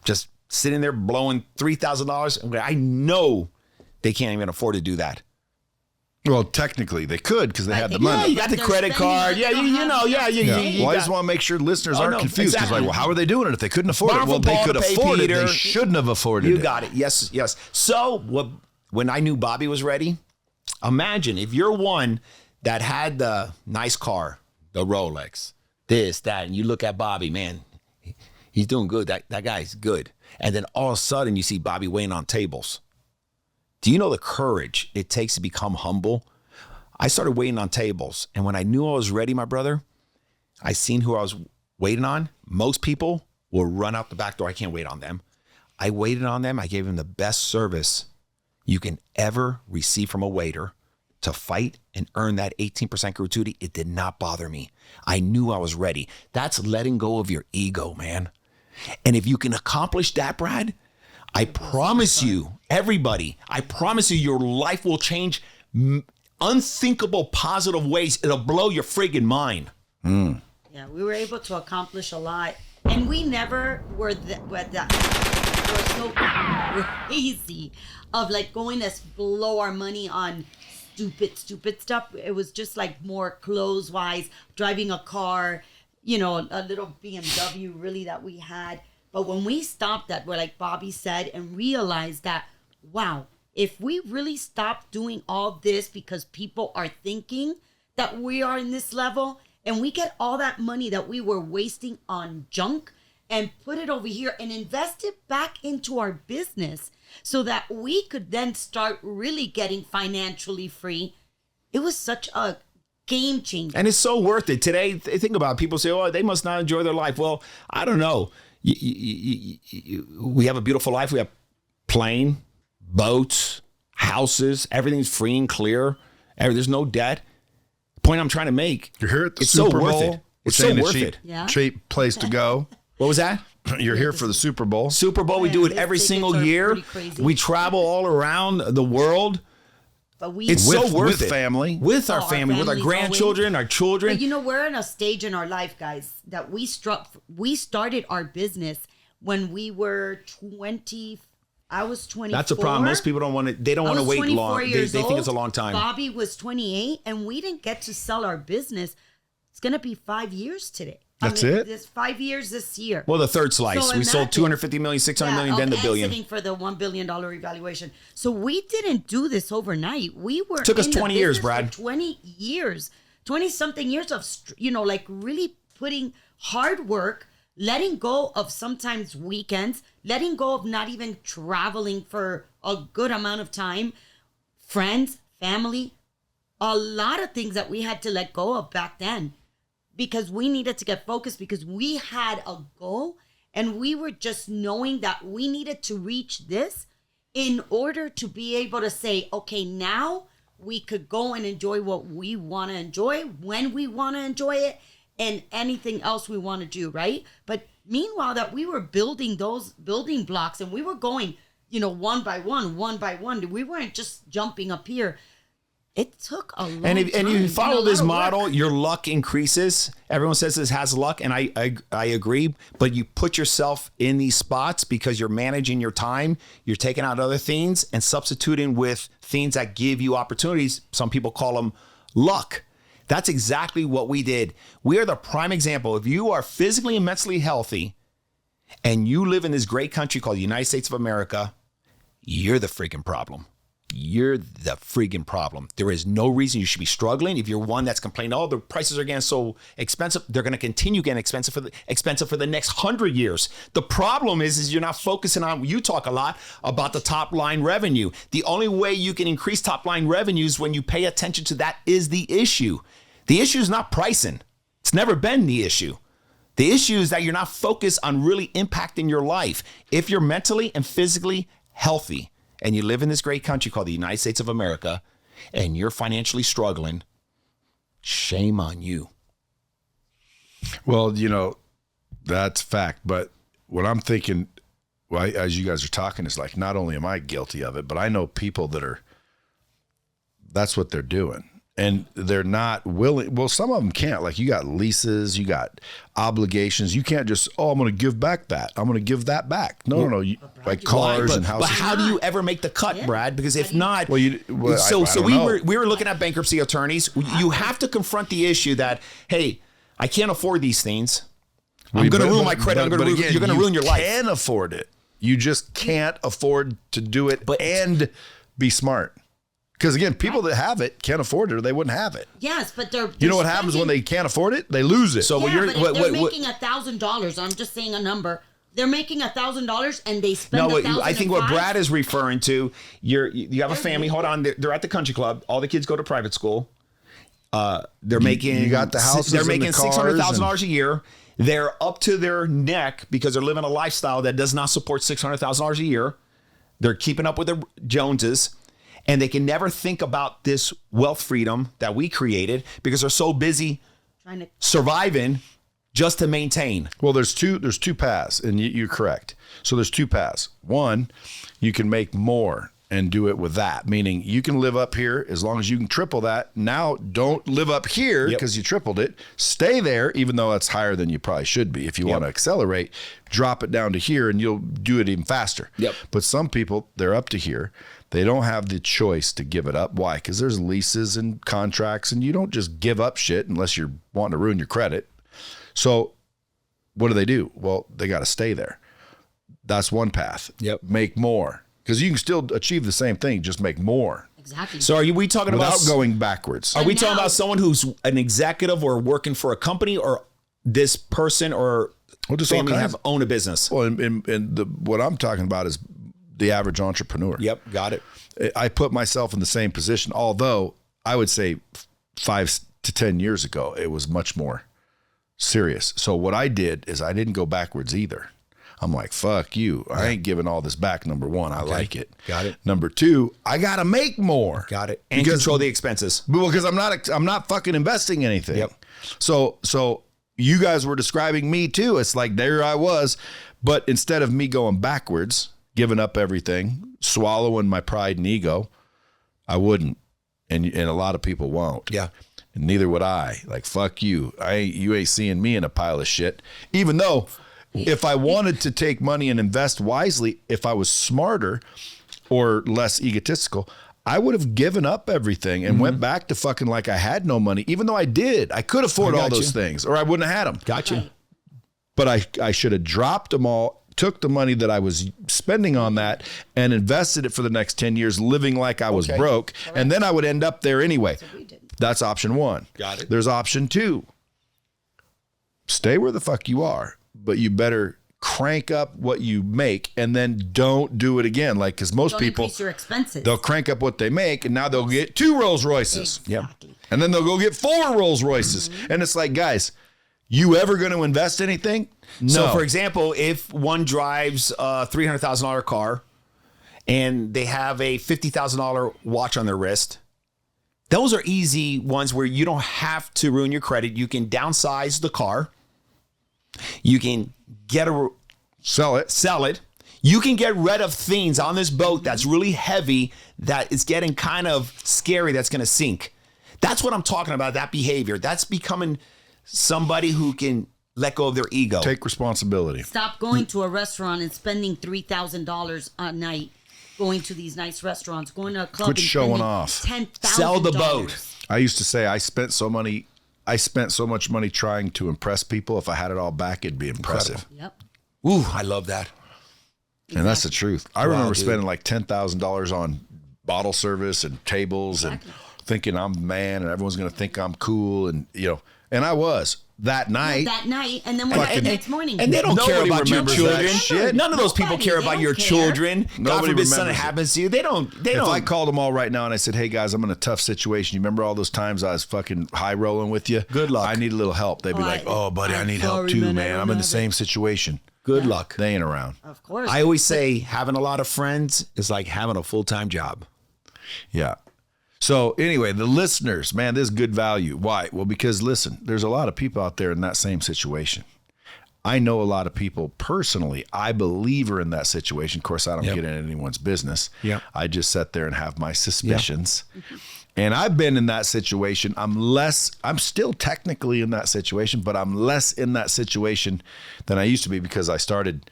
Just sitting there blowing $3,000. I know they can't even afford to do that. Well, technically they could because they had the Yeah, money. you got the credit card. Yeah, you know, Well, I just want to make sure listeners aren't confused because, like, well, how are they doing it if they couldn't afford it? Well, they could afford it. They shouldn't have afforded it. You got it. Yes, yes. So when I knew Bobby was ready, imagine if you're one that had the nice car, the Rolex, this, that, and you look at Bobby, man, he's doing good. That guy's good. And then all of a sudden you see Bobby waiting on tables. Do you know the courage it takes to become humble? I started waiting on tables. And when I knew I was ready, my brother, I seen who I was waiting on. Most people will run out the back door. I can't wait on them. I waited on them. I gave them the best service you can ever receive from a waiter to fight and earn that 18% gratuity. It did not bother me. I knew I was ready. That's letting go of your ego, man. And if you can accomplish that, Brad, I promise you, everybody, I promise you your life will change unthinkable positive ways. It'll blow your friggin' mind. Yeah, we were able to accomplish a lot. And we never were so crazy of like going to blow our money on stupid stuff. It was just like more clothes-wise, driving a car, you know, a little BMW really that we had. But when we stopped that, we're like Bobby said, and realized that, wow, if we really stop doing all this because people are thinking that we are in this level, and we get all that money that we were wasting on junk and put it over here and invest it back into our business so that we could then start really getting financially free, it was such a game changer. And it's so worth it. Today, think about it. People say, oh, they must not enjoy their life. Well, I don't know. We have a beautiful life. We have plane, boats, houses. Everything's free and clear. There's no debt. The point I'm trying to make. You're here at the Super Bowl. It's so worth it. Yeah. Cheap place to go. What was that? You're here for the Super Bowl. Super Bowl. We do it every single year. We travel all around the world. But it's so worth it. With family. With our family, with our grandchildren, our children. But you know, we're in a stage in our life, guys, that we started our business when we were 20. I was 24. That's a problem. Most people don't want to. They don't want to wait long. They think it's a long time. Bobby was 28, and we didn't get to sell our business. It's going to be 5 years today. That's it? It's 5 years this year. Well, the third slice. So we sold 250 million, 600 million, then the billion. Exiting for the $1 billion evaluation. So we didn't do this overnight. We were took us 20 years, Brad. 20 years, 20 something years of, you know, like really putting hard work, letting go of sometimes weekends, letting go of not even traveling for a good amount of time, friends, family, a lot of things that we had to let go of back then. Because we needed to get focused because we had a goal and we were just knowing that we needed to reach this in order to be able to say, okay, now we could go and enjoy what we want to enjoy when we want to enjoy it and anything else we want to do, right? But meanwhile that we were building those building blocks and we were going, you know, one by one. We weren't just jumping up here. It took a long time. And you follow this model, your luck increases. Everyone says this has luck, and I agree. But you put yourself in these spots because you're managing your time. You're taking out other things and substituting with things that give you opportunities. Some people call them luck. That's exactly what we did. We are the prime example. If you are physically and mentally healthy and you live in this great country called the United States of America, you're the freaking problem. You're the freaking problem. There is no reason you should be struggling. If you're one that's complaining, oh, the prices are getting so expensive, they're going to continue getting expensive for the next 100 years. The problem is you're not focusing on, you talk a lot about the top line revenue. The only way you can increase top line revenues when you pay attention to that is the issue. The issue is not pricing. It's never been the issue. The issue is that you're not focused on really impacting your life. If you're mentally and physically healthy, and you live in this great country called the United States of America, and you're financially struggling, shame on you. Well, you know, that's fact. But what I'm thinking, well, as you guys are talking, is like, not only am I guilty of it, but I know people that are, that's what they're doing. and they're not willing. Well, some of them can't. Like you got leases, you got obligations. You can't just, I'm going to give back that. I'm going to give that back. No. You, like cars and houses. But how do you ever make the cut, Brad? Because if not, Well, I don't know. we were looking at bankruptcy attorneys. You have to confront the issue that, hey, I can't afford these things. I'm going to ruin my credit. You're going to ruin your life. You can afford it. You just can't afford to do it and be smart. Because again, people that have it can't afford it, or they wouldn't have it. Yes, but they're you know what happens when they can't afford it? They lose it. So but if they're making $1,000, I'm just saying a number. They're making $1,000 and they spend $1,000. I think what Brad is referring to, you have a family. Hold on, they're at the country club. All the kids go to private school. They're making you got the houses. They're making $600,000 a a year. They're up to their neck because they're living a lifestyle that does not support $600,000 a year. They're keeping up with the Joneses. And they can never think about this wealth freedom that we created because they're so busy surviving just to maintain. Well, there's two paths, and you're correct. So there's two paths. One, you can make more and do it with that, meaning you can live up here as long as you can triple that. Now don't live up here because you tripled it. Stay there, even though that's higher than you probably should be. If you want to accelerate, drop it down to here and you'll do it even faster. But some people, they're up to here. They don't have the choice to give it up. Why? Because there's leases and contracts, and you don't just give up shit unless you're wanting to ruin your credit. So what do? Well, they got to stay there. That's one path. Make more. Because you can still achieve the same thing, just make more. Exactly. So are we talking without about going backwards? Are we talking about someone who's an executive or working for a company, or this person or family have own a business? Well, what I'm talking about is the average entrepreneur. Got it. I put myself in the same position, although I would say 5 to 10 years ago, it was much more serious. So what I did is I didn't go backwards either. I'm like, fuck you. I ain't giving all this back. Number one, I like it. Got it. Number two, I got to make more. Got it. And control the expenses. Well, because I'm not fucking investing anything. So you guys were describing me too. It's like, there I was. But instead of me going backwards, giving up everything, swallowing my pride and ego, I wouldn't. And a lot of people won't. And neither would I. Like, fuck you. You ain't seeing me in a pile of shit. Even though if I wanted to take money and invest wisely, if I was smarter or less egotistical, I would have given up everything and went back to fucking like I had no money, even though I did. I could afford all those things, or I wouldn't have had them. Got you. But I should have dropped them all, took the money that I was spending on that and invested it for the next 10 years, living like I was broke. And then I would end up there anyway. That's option one. Got it. There's option two. Stay where the fuck you are, but you better crank up what you make and then don't do it again. Like, because most people, increase your expenses. They'll crank up what they make and now they'll get 2 Rolls Royces. Exactly. And then they'll go get 4 Rolls Royces. And it's like, guys, you ever going to invest anything? No. So, for example, if one drives a $300,000 car and they have a $50,000 watch on their wrist, those are easy ones where you don't have to ruin your credit. You can downsize the car. You can sell it. You can get rid of things on this boat that's really heavy, that is getting kind of scary, that's going to sink. That's what I'm talking about, that behavior. That's becoming somebody who can let go of their ego. Take responsibility. Stop going to a restaurant and spending $3,000 a night, going to these nice restaurants, going to a club. Quit showing off. $10,000. Sell the boat. I used to say I spent so much money trying to impress people. If I had it all back, it'd be impressive. Yep. Ooh, I love that. And that's the truth. I remember spending like $10,000 on bottle service and tables and thinking I'm the man and everyone's going to think I'm cool. And, and I was that night. And then the next morning. And they don't care about your remembers children. that shit. None of those people care about your children. God Nobody forbid something remembers it. happens to you. They don't. If I called them all right now and I said, hey guys, I'm in a tough situation. You remember all those times I was fucking high rolling with you? Good luck. I need a little help. They'd be like, oh buddy, I need help too, man. I'm in the same situation. Good luck. They ain't around. Of course. I always say having a lot of friends is like having a full-time job. Yeah. So anyway, the listeners, man, this is good value. Why? Well, because listen, there's a lot of people out there in that same situation. I know a lot of people personally. I believe are in that situation. Of course, I don't get in anyone's business. Yeah. I just sit there and have my suspicions. And I've been in that situation. I'm still technically in that situation, but I'm less in that situation than I used to be because I started,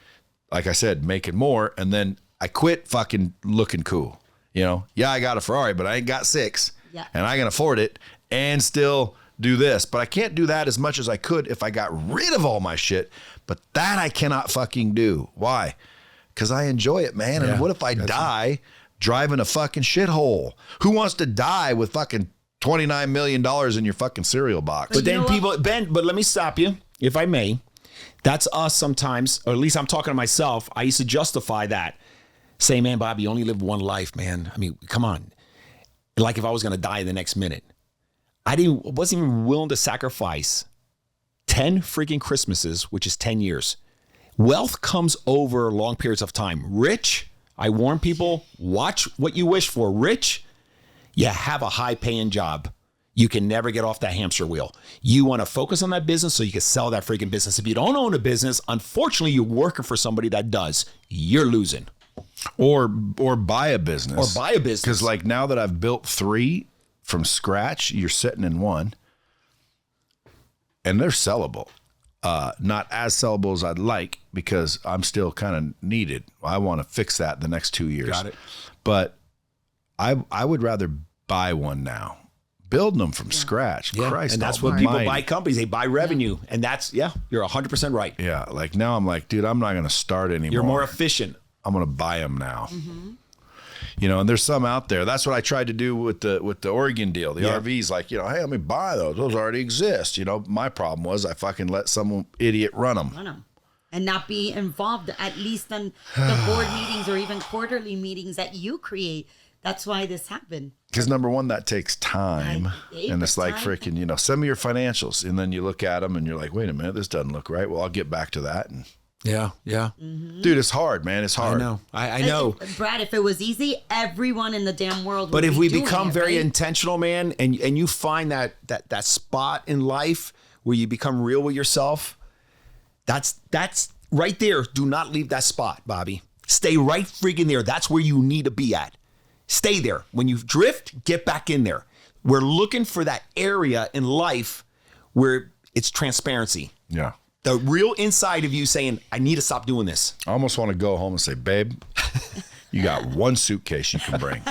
like I said, making more. And then I quit fucking looking cool. You know, yeah, I got a Ferrari, but I ain't got 6. Yeah. And I can afford it and still do this. But I can't do that as much as I could if I got rid of all my shit. But that I cannot fucking do. Why? Because I enjoy it, man. And what if I die driving a fucking shithole? Who wants to die with fucking $29 million in your fucking cereal box? But then people, Ben, but let me stop you, if I may. That's us sometimes, or at least I'm talking to myself. I used to justify that. Say, man, Bobby, you only live one life, man. I mean, come on. Like if I was going to die the next minute. I wasn't even willing to sacrifice 10 freaking Christmases, which is 10 years. Wealth comes over long periods of time. Rich, I warn people, watch what you wish for. Rich, you have a high paying job. You can never get off that hamster wheel. You want to focus on that business so you can sell that freaking business. If you don't own a business, unfortunately, you're working for somebody that does. You're losing. Or buy a business. Or buy a business. Because like now that I've built 3 from scratch, you're sitting in 1. And they're sellable. Not as sellable as I'd like because I'm still kind of needed. I want to fix that the next 2 years. Got it. But I would rather buy one now. Building them from scratch. Yeah. Christ, and that's what people buy companies. They buy revenue. And that's, you're 100% right. Yeah. Like now I'm like, dude, I'm not going to start anymore. You're more efficient. I'm going to buy them now. You know, and there's some out there. That's what I tried to do with the Oregon deal. The RVs, like, you know, hey, let me buy those. Those already exist. You know, my problem was I fucking let some idiot run them. And not be involved, at least in the board meetings or even quarterly meetings that you create. That's why this happened. Because number one, that takes time. And it's like freaking, you know, send me your financials. And then you look at them and you're like, wait a minute, this doesn't look right. Well, I'll get back to that. And yeah. dude, it's hard, man. It's hard. I know. I know. Brad, if it was easy, everyone in the damn world would But if be we doing become it, very right? intentional, man, and you find that spot in life where you become real with yourself, that's right there. Do not leave that spot, Bobby. Stay right freaking there. That's where you need to be at. Stay there. When you drift, get back in there. We're looking for that area in life where it's transparency. Yeah. The real inside of you saying, I need to stop doing this. I almost want to go home and say, babe, you got one suitcase you can bring.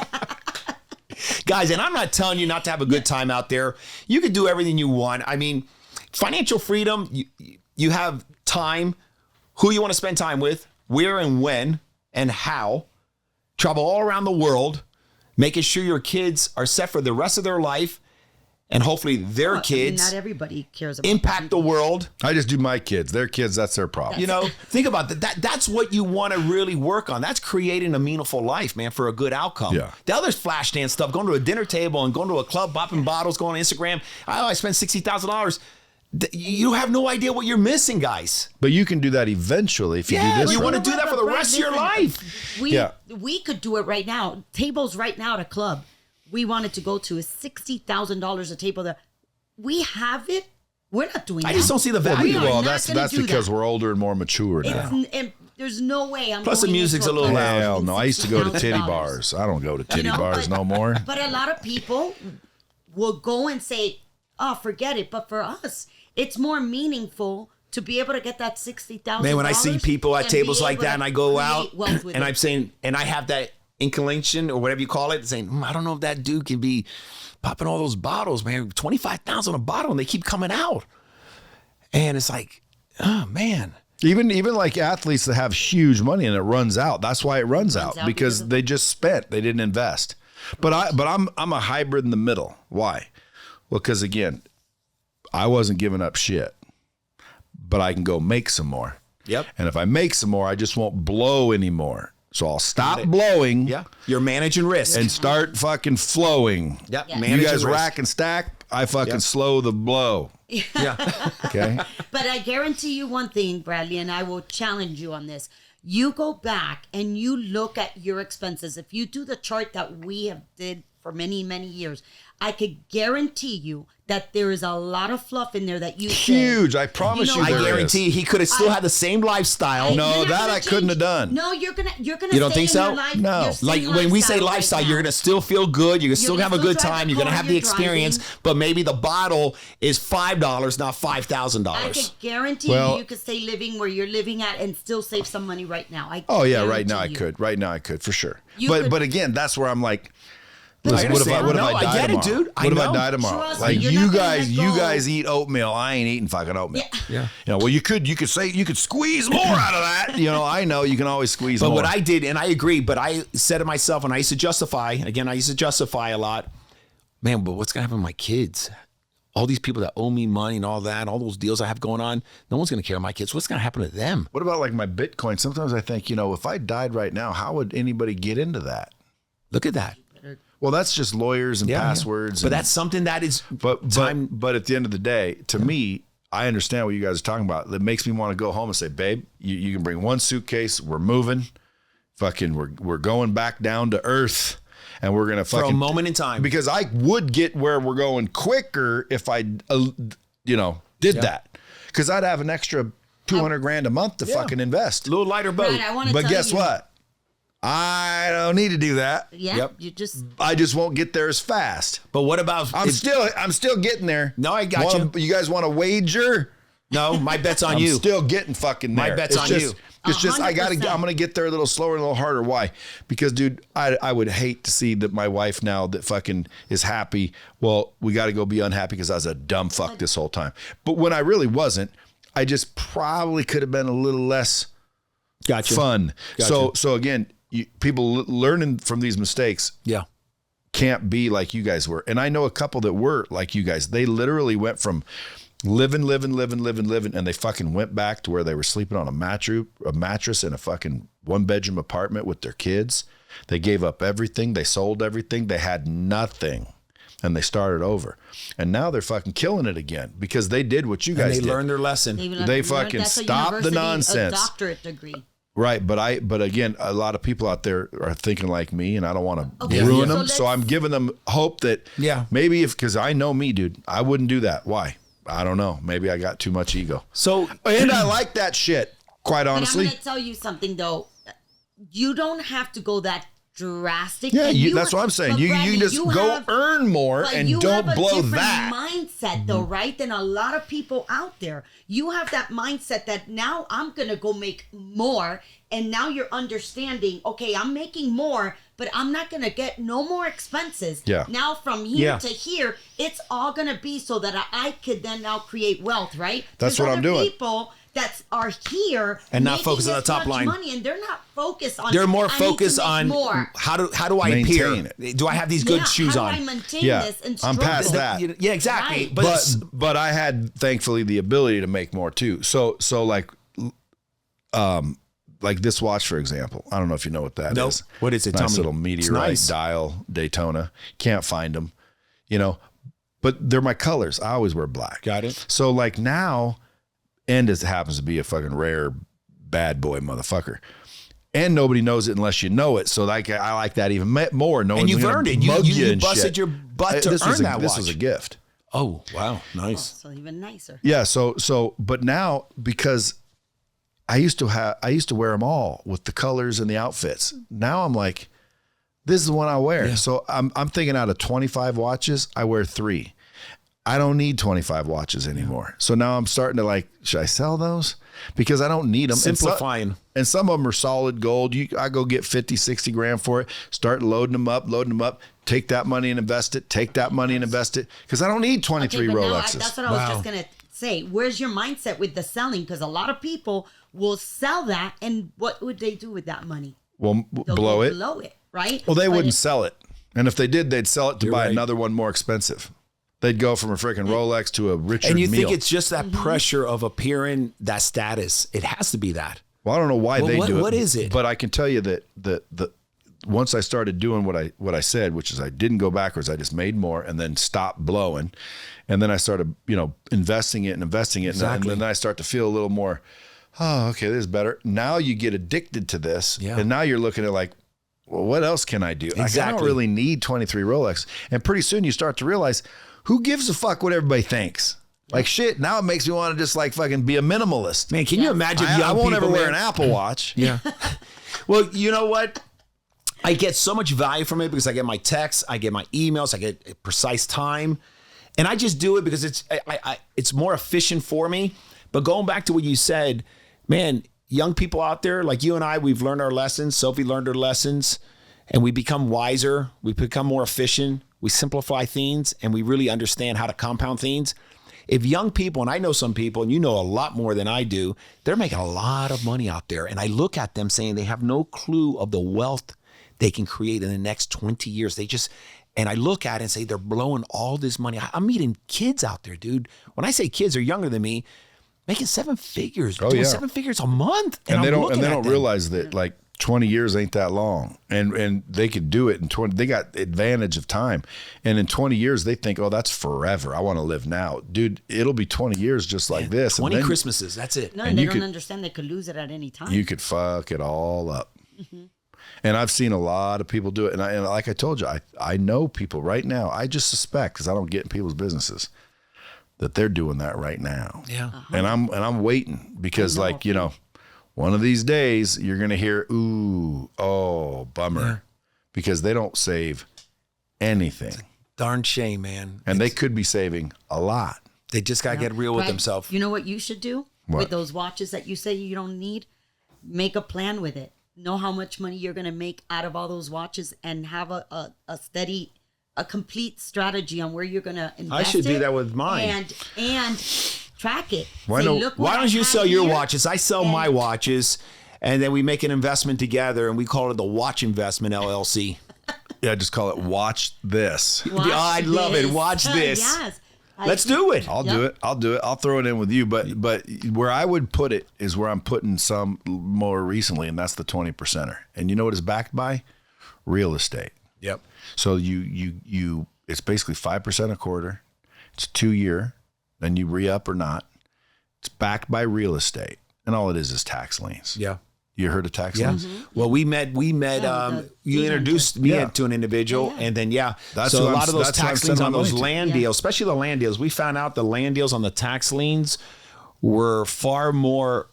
Guys, and I'm not telling you not to have a good time out there. You can do everything you want. I mean, financial freedom, you have time, who you want to spend time with, where and when and how. Travel all around the world, making sure your kids are set for the rest of their life, and hopefully their kids not everybody cares about impact the world. I just do my kids. Their kids, that's their problem. You know, think about that. That's what you want to really work on. That's creating a meaningful life, man, for a good outcome. Yeah. The other's flash dance stuff, going to a dinner table and going to a club, popping bottles, going on Instagram. Oh, I spent $60,000. You have no idea what you're missing, guys. But you can do that eventually if you do this. You right. want to do that for the rest of your life. We could do it right now. Tables right now at a club we wanted to go to is $60,000 a table there. We have it. We're not doing that. I just don't see the value. Well, that's because we're older and more mature now. And there's no way I'm Plus the going music's into a little club loud. Hell no, I used to go to titty $60,000. bars. I don't go to titty bars no more. But a lot of people will go and say, oh, forget it. But for us, it's more meaningful to be able to get that $60,000. Man, when I see people at and tables be like able that to and I go create out wealth with and it. I'm saying, and I have that inclination or whatever you call it, saying, I don't know if that dude can be popping all those bottles, man, 25,000 a bottle, and they keep coming out. And it's like, oh man. Even like athletes that have huge money and it runs out. That's why it runs out because they just spent. They didn't invest. But I'm a hybrid in the middle. Why? Well, because again, I wasn't giving up shit, but I can go make some more. Yep. And if I make some more, I just won't blow anymore. So I'll stop blowing. Yeah. You're managing risk. And start fucking flowing. Yep. Yeah. Manage You guys your risk. rack and stack. I fucking slow the blow. Yeah. Okay. But I guarantee you one thing, Bradley, and I will challenge you on this. You go back and you look at your expenses. If you do the chart that we have did for many, many years, I could guarantee you that there is a lot of fluff in there that you Huge. say, I promise you, I there guarantee is. he could have still had the same lifestyle. No, You're not that gonna I couldn't have done. No, you're gonna You don't stay think in so? your life, No. your Like same when we say right lifestyle, now. you're gonna still feel good. You're gonna still gonna have a still good drive time. the You're gonna car have the you're experience, driving. but maybe the bottle is $5, not I $5,000. could guarantee you could stay living where you're living at and still save some money right now. Oh yeah, right now I guarantee you. could. Right now I could for sure. You But could- again, that's where I'm like, I listen, what if understand. I No, I die get it, tomorrow? dude. I What if I know. die tomorrow? Trust me, Like you're you not gonna guys, let you go. guys eat oatmeal. I ain't eating fucking oatmeal. Yeah. You know, well, you could say you could squeeze more out of that. You know, I know you can always squeeze But more. what I did, and I agree, but I said to myself, and I used to justify, again, I used to justify a lot, man, but what's going to happen to my kids? All these people that owe me money and all that, all those deals I have going on, no one's going to care about my kids. What's going to happen to them? What about like my Bitcoin? Sometimes I think, you know, if I died right now, how would anybody get into that? Look at that. Well, that's just lawyers and Yeah, passwords. But and, that's something that is but at the end of the day, to me, I understand what you guys are talking about. It makes me want to go home and say, babe, you can bring one suitcase. We're moving. Fucking, we're going back down to earth, and we're gonna for fucking a moment in time. because I would get where we're going quicker if I, did that, because I'd have an extra $200,000 a month to fucking invest. A little lighter boat. Brad, I want to But tell guess you, what? I don't need to do that. Yeah, Yep. you just I just won't get there as fast. But what about? I'm still getting there. No, I got you. You guys want to wager? No, my bet's on I'm you. still getting fucking there. My bet's on you. It's just I'm 100%. gonna get there a little slower, a little harder. Why? Because, dude, I would hate to see that my wife now that fucking is happy. Well, we got to go be unhappy because I was a dumb fuck this whole time. But when I really wasn't, I just probably could have been a little less Gotcha. fun. Gotcha. So again, people learning from these mistakes Yeah. can't be like you guys were. And I know a couple that were like you guys. They literally went from living, and they fucking went back to where they were sleeping on a mattress in a fucking 1-bedroom apartment with their kids. They gave up everything. They sold everything. They had nothing. And they started over. And now they're fucking killing it again because they did what you And guys they did. learned their lesson. They fucking that's a stop the university, nonsense. A doctorate degree. Right, but again, a lot of people out there are thinking like me, and I don't want to Okay, ruin so them. So I'm giving them hope that maybe because I know me, dude, I wouldn't do that. Why? I don't know. Maybe I got too much ego. So, And I like that shit, quite But I'm honestly. going to tell you something though. You don't have to go that drastic. Yeah, And that's what I'm saying. but You Bradley, can just go have- earn more but and you don't have a blow different that. mindset though, right? Than a lot of people out there. You have that mindset that now I'm gonna go make more, and now you're understanding. Okay, I'm making more, but I'm not gonna get no more expenses. Yeah. Now from here Yeah. to here, it's all gonna be so that I could then now create wealth, right? That's There's what I'm other doing. People that are here And not making focused on the this top much line. money, and they're not focused on. they're more I need to focused make on more. how do I Maintain appear? Do I have these good shoes how on? do I maintain Yeah, this and I'm struggle? past that. Yeah, exactly. Right. But I had thankfully the ability to make more too. So like this watch, for example. I don't know if you know what that is. Nope. What is it? Nice Tell me. little It's meteorite nice. dial Daytona. Can't find them, but they're my colors. I always wear black. Got it. So like now, and it happens to be a fucking rare bad boy motherfucker. And nobody knows it unless you know it. So like I like that even more. No And one's you've gonna earned it. mug You and busted shit. your butt to This was earn a- that This watch. was a gift. Oh, wow. Nice. So even nicer. Yeah. So, but now because I used to wear them all with the colors and the outfits. Now I'm like, this is the one I wear. Yeah. So I'm thinking out of 25 watches, I wear 3. I don't need 25 watches anymore. So now I'm starting to like, should I sell those? Because I don't need them. Simplifying. And some of them are solid gold. I go get 50, 60 grand for it, start loading them up, take that money and invest it, because I don't need 23 but now Rolexes. that's what I was just gonna say. Where's your mindset with the selling? Because a lot of people will sell that, and what would they do with that money? Well, They'll blow go it. Blow it, right? Well, they But wouldn't it- sell it. And if they did, they'd sell it to You're buy right. another one more expensive. They'd go from a freaking Rolex to a Richard And you Mille. think it's just that pressure of appearing that status. It has to be that. Well, I don't know why Well, they what- do it. what is it? But I can tell you that the once I started doing what I said, which is I didn't go backwards, I just made more and then stopped blowing. And then I started, investing it. Exactly. And then I start to feel a little more, oh, okay, this is better. Now you get addicted to this. Yeah. And now you're looking at like, well, what else can I do? Like, I don't Exactly. really need 23 Rolex. And pretty soon you start to realize, who gives a fuck what everybody thinks? Like shit, now it makes me want to just like fucking be a minimalist. Man, can you imagine I won't ever wear man? an Apple Watch. Yeah. Well, you know what? I get so much value from it because I get my texts, I get my emails, I get a precise time. And I just do it because it's more efficient for me. But going back to what you said, man, young people out there like you and I, we've learned our lessons. Sophie learned her lessons and we become wiser. We become more efficient. We simplify things and we really understand how to compound things. If young people, and I know some people, and you know a lot more than I do, they're making a lot of money out there. And I look at them saying they have no clue of the wealth they can create in the next 20 years. And I look at it and say they're blowing all this money. I'm meeting kids out there, dude. When I say kids, they're younger than me, making 7 figures, doing 7 figures a month. And they don't realize that like 20 years ain't that long. And they could do it in 20, they got advantage of time. And in 20 years, they think, oh, that's forever. I want to live now. Dude, it'll be 20 years just like this. 20 and then, Christmases, that's it. No, and they don't understand they could lose it at any time. You could fuck it all up. And I've seen a lot of people do it. And like I told you, I know people right now. I just suspect, because I don't get in people's businesses, that they're doing that right now. Yeah. And I'm waiting because like, you know, one of these days you're going to hear, ooh, oh, bummer, because they don't save anything. Darn shame, man. And they could be saving a lot. They just got to get real with Brad, themselves. You know what you should do What? with those watches that you say you don't need? Make a plan with it. Know how much money you're going to make out of all those watches and have a steady, a complete strategy on where you're going to invest. I should do that with mine. And track it. Why Say, don't- "Look what Why I don't you have sell your here." watches? I sell my watches, and then we make an investment together, and we call it the Watch Investment LLC. Yeah, just call it watch this. Watch I love it. this. Watch this. Yes. Let's do it. I'll do it. I'll throw it in with you. But where I would put it is where I'm putting some more recently, and that's the 20%er. And you know what it's backed by? Real estate. Yep. So you it's basically 5% a quarter. It's 2 year. Then you re-up or not. It's backed by real estate. And all it is tax liens. Yeah. You heard of tax Yeah. liens? Well, we met. the You introduced me Yeah. to an individual, and then That's so what a lot I'm- of those that's what I'm tax liens sending on my those money to. land deals, especially the land deals. We found out the land deals on the tax liens were far more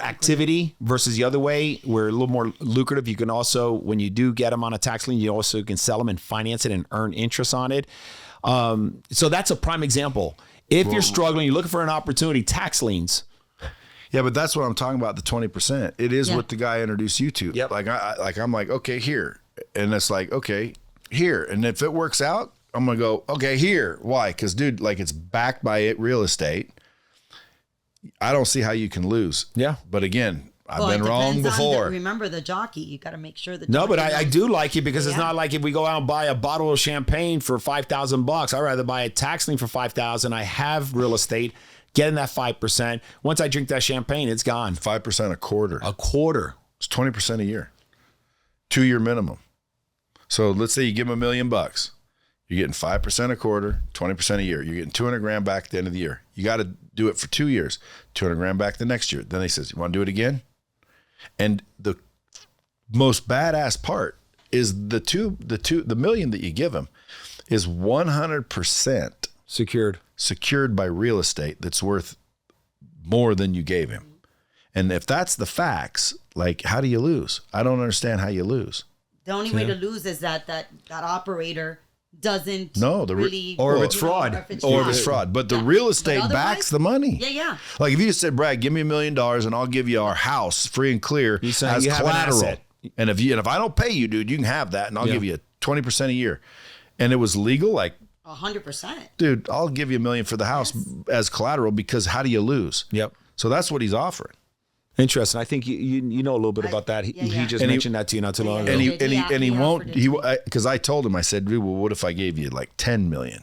activity versus the other way. We're a little more lucrative. You can also, when you do get them on a tax lien, you also can sell them and finance it and earn interest on it. So that's a prime example. If you're struggling, you're looking for an opportunity, tax liens. Yeah, but that's what I'm talking about, the 20%. It is Yeah. what the guy introduced you to. Yep. I'm like, okay, here. And it's like, okay, here. And if it works out, I'm going to go, okay, here. Why? Because, dude, like it's backed by real estate. I don't see how you can lose. Yeah. But again, I've Well, it been wrong depends on before. remember the jockey. You got to make sure that. No, but I do like it because it's Yeah. not like if we go out and buy a bottle of champagne for $5,000. I'd rather buy a tax lien for $5,000. I have real estate, getting that 5%. Once I drink that champagne, it's gone. 5% a quarter. A quarter. It's 20% a year. 2 year minimum. So let's say you give them $1 million. You're getting 5% a quarter, 20% a year. You're getting 200 grand back at the end of the year. You got to do it for 2 years, 200 grand back the next year. Then they says, you want to do it again? And the most badass part is the million that you give them is 100% secured by real estate that's worth more than you gave him. And if that's the facts, like, how do you lose? I don't understand how you lose. The only way to lose is that operator doesn't really, or if it's fraud. Or if it's fraud. But the real estate But backs otherwise- the money. Yeah. Like if you just said, Brad, give me $1 million and I'll give you our house free and clear saying as you have an collateral. asset. And if I don't pay you, dude, you can have that and I'll give you 20% a year. And it was legal, like, 100%. dude, I'll give you $1 million for the house as collateral because how do you lose? Yep. So that's what he's offering. Interesting. I think you know a little bit about that. He just And he- mentioned that to you not too long ago. And he He won't, offered it. because I told him, I said, dude, well, what if I gave you like 10 million?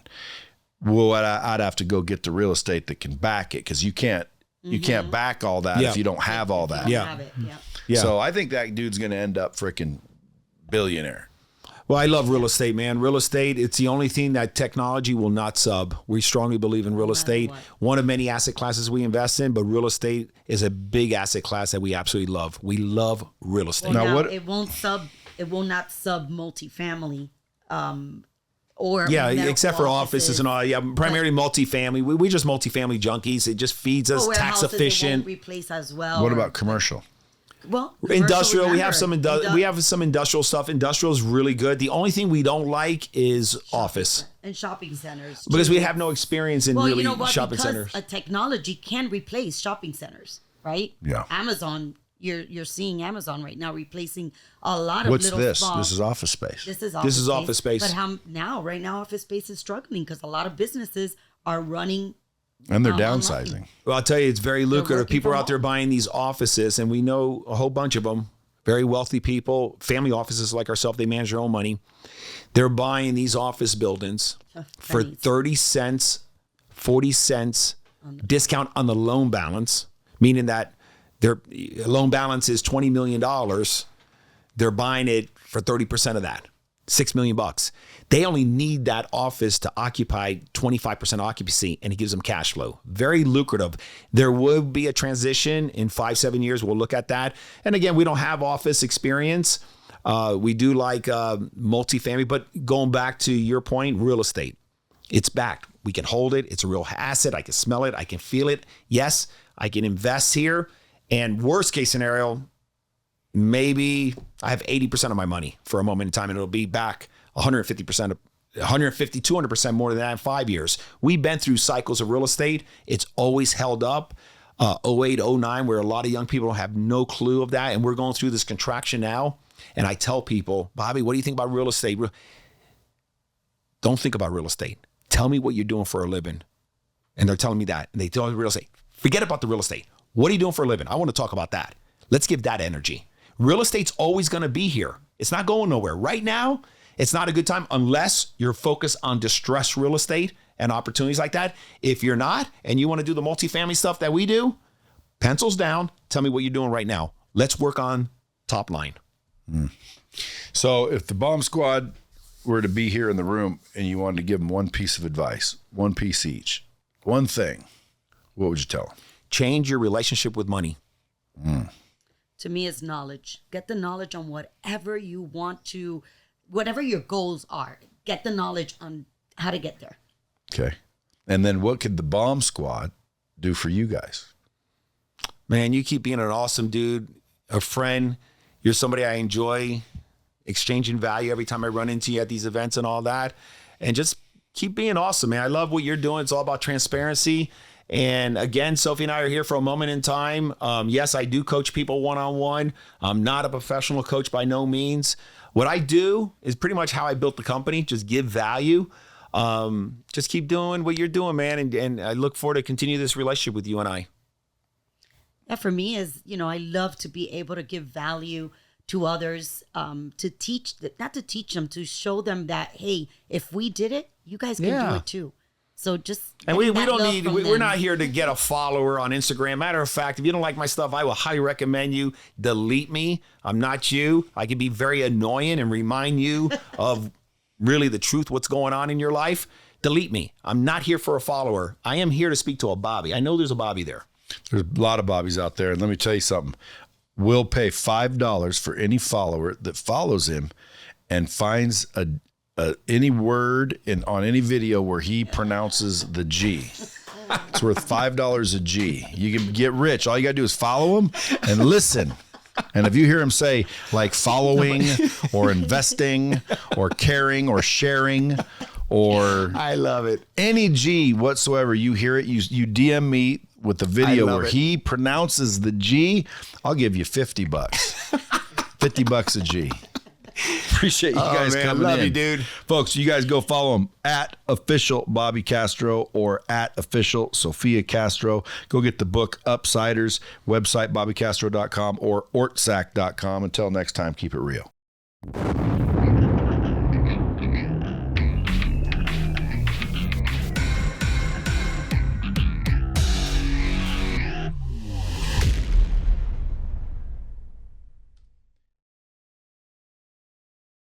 Well, I'd have to go get the real estate that can back it because you can't back all that if you don't have all that. Yeah. Have it. Yeah. Yeah. So I think that dude's going to end up freaking billionaire. Well, I love real estate, man. Real estate, it's the only thing that technology will not sub. We strongly believe in real estate. what. One of many asset classes we invest in, but real estate is a big asset class that we absolutely love. We love real estate. Well, Now, now, what- it will not sub multifamily or Yeah, medical except for offices and all. Yeah, primarily multifamily. We're just multifamily junkies. It just feeds us, tax efficient. It won't replace as well. What about commercial? Well, Industrial, we remember, have some industrial stuff. Industrial is really good. The only thing we don't like is office and shopping centers because we have no experience in really shopping because centers. A technology can replace shopping centers, right? Yeah. Amazon, you're seeing Amazon right now replacing a lot of What's little this? small. This is office space. This is office space. But right now, office space is struggling because a lot of businesses are running. And they're online. downsizing. Well, I'll tell you, it's very lucrative. working People are from out there buying these offices, and we know a whole bunch of them. Very wealthy people, family offices like ourselves, they manage their own money. They're buying these office buildings for 30 cents, 40 cents discount on the loan balance, meaning that their loan balance is $20 million. They're buying it for 30% of that, $6 million. They only need that office to occupy 25% occupancy, and it gives them cash flow. Very lucrative. There will be a transition in 5-7 years. We'll look at that. And again, we don't have office experience. We do like multifamily, but going back to your point, real estate. It's back. We can hold it. It's a real asset. I can smell it. I can feel it. Yes, I can invest here. And worst case scenario, maybe I have 80% of my money for a moment in time, and it'll be back 150%, 150, 200% more than that in 5 years. We've been through cycles of real estate. It's always held up. 08, 09, where a lot of young people have no clue of that. And we're going through this contraction now. And I tell people, Bobby, what do you think about real estate? Don't think about real estate. Tell me what you're doing for a living. And they're telling me that. And they tell me real estate. Forget about the real estate. What are you doing for a living? I want to talk about that. Let's give that energy. Real estate's always going to be here. It's not going nowhere. Right now, it's not a good time unless you're focused on distressed real estate and opportunities like that. If you're not, and you want to do the multifamily stuff that we do, pencils down. Tell me what you're doing right now. Let's work on top line. So if the bomb squad were to be here in the room and you wanted to give them one piece of advice, one piece each, one thing, what would you tell them? Change your relationship with money. To me, it's knowledge. Get the knowledge on whatever you want to, whatever your goals are. Get the knowledge on how to get there. Okay. And then what could the bomb squad do for you guys? Man, you keep being an awesome dude, a friend. You're somebody I enjoy exchanging value every time I run into you at these events and all that. And just keep being awesome, man. I love what you're doing. It's all about transparency. And again, Sophie and I are here for a moment in time. Yes, I do coach people one-on-one. I'm not a professional coach by no means. What I do is pretty much how I built the company, just give value. Just keep doing what you're doing, man. And I look forward to continue this relationship with you and I. Yeah, for me is, I love to be able to give value to others, to teach, not to teach them, to show them that, hey, if we did it, you guys can do it too. So just, and we don't need, we're not here to get a follower on Instagram. Matter of fact, if you don't like my stuff, I will highly recommend you delete me. I'm not you. I can be very annoying and remind you of really the truth, what's going on in your life. Delete me. I'm not here for a follower. I am here to speak to a Bobby. I know there's a Bobby there. There's a lot of Bobbies out there. And let me tell you something. We'll pay $5 for any follower that follows him and finds any word on any video where he pronounces the G. It's worth $5 a G. You can get rich. All you got to do is follow him and listen. And if you hear him say like following or investing or caring or sharing or I love it. Any G whatsoever, you hear it, you DM me with the video where he pronounces the G, I'll give you $50. $50 a G. Appreciate you guys coming in. Love you, dude. Folks, you guys go follow him at official Bobby Castro or at official Sofia Castro. Go get the book Upsiders, website bobbycastro.com or ortsac.com. Until next time, keep it real.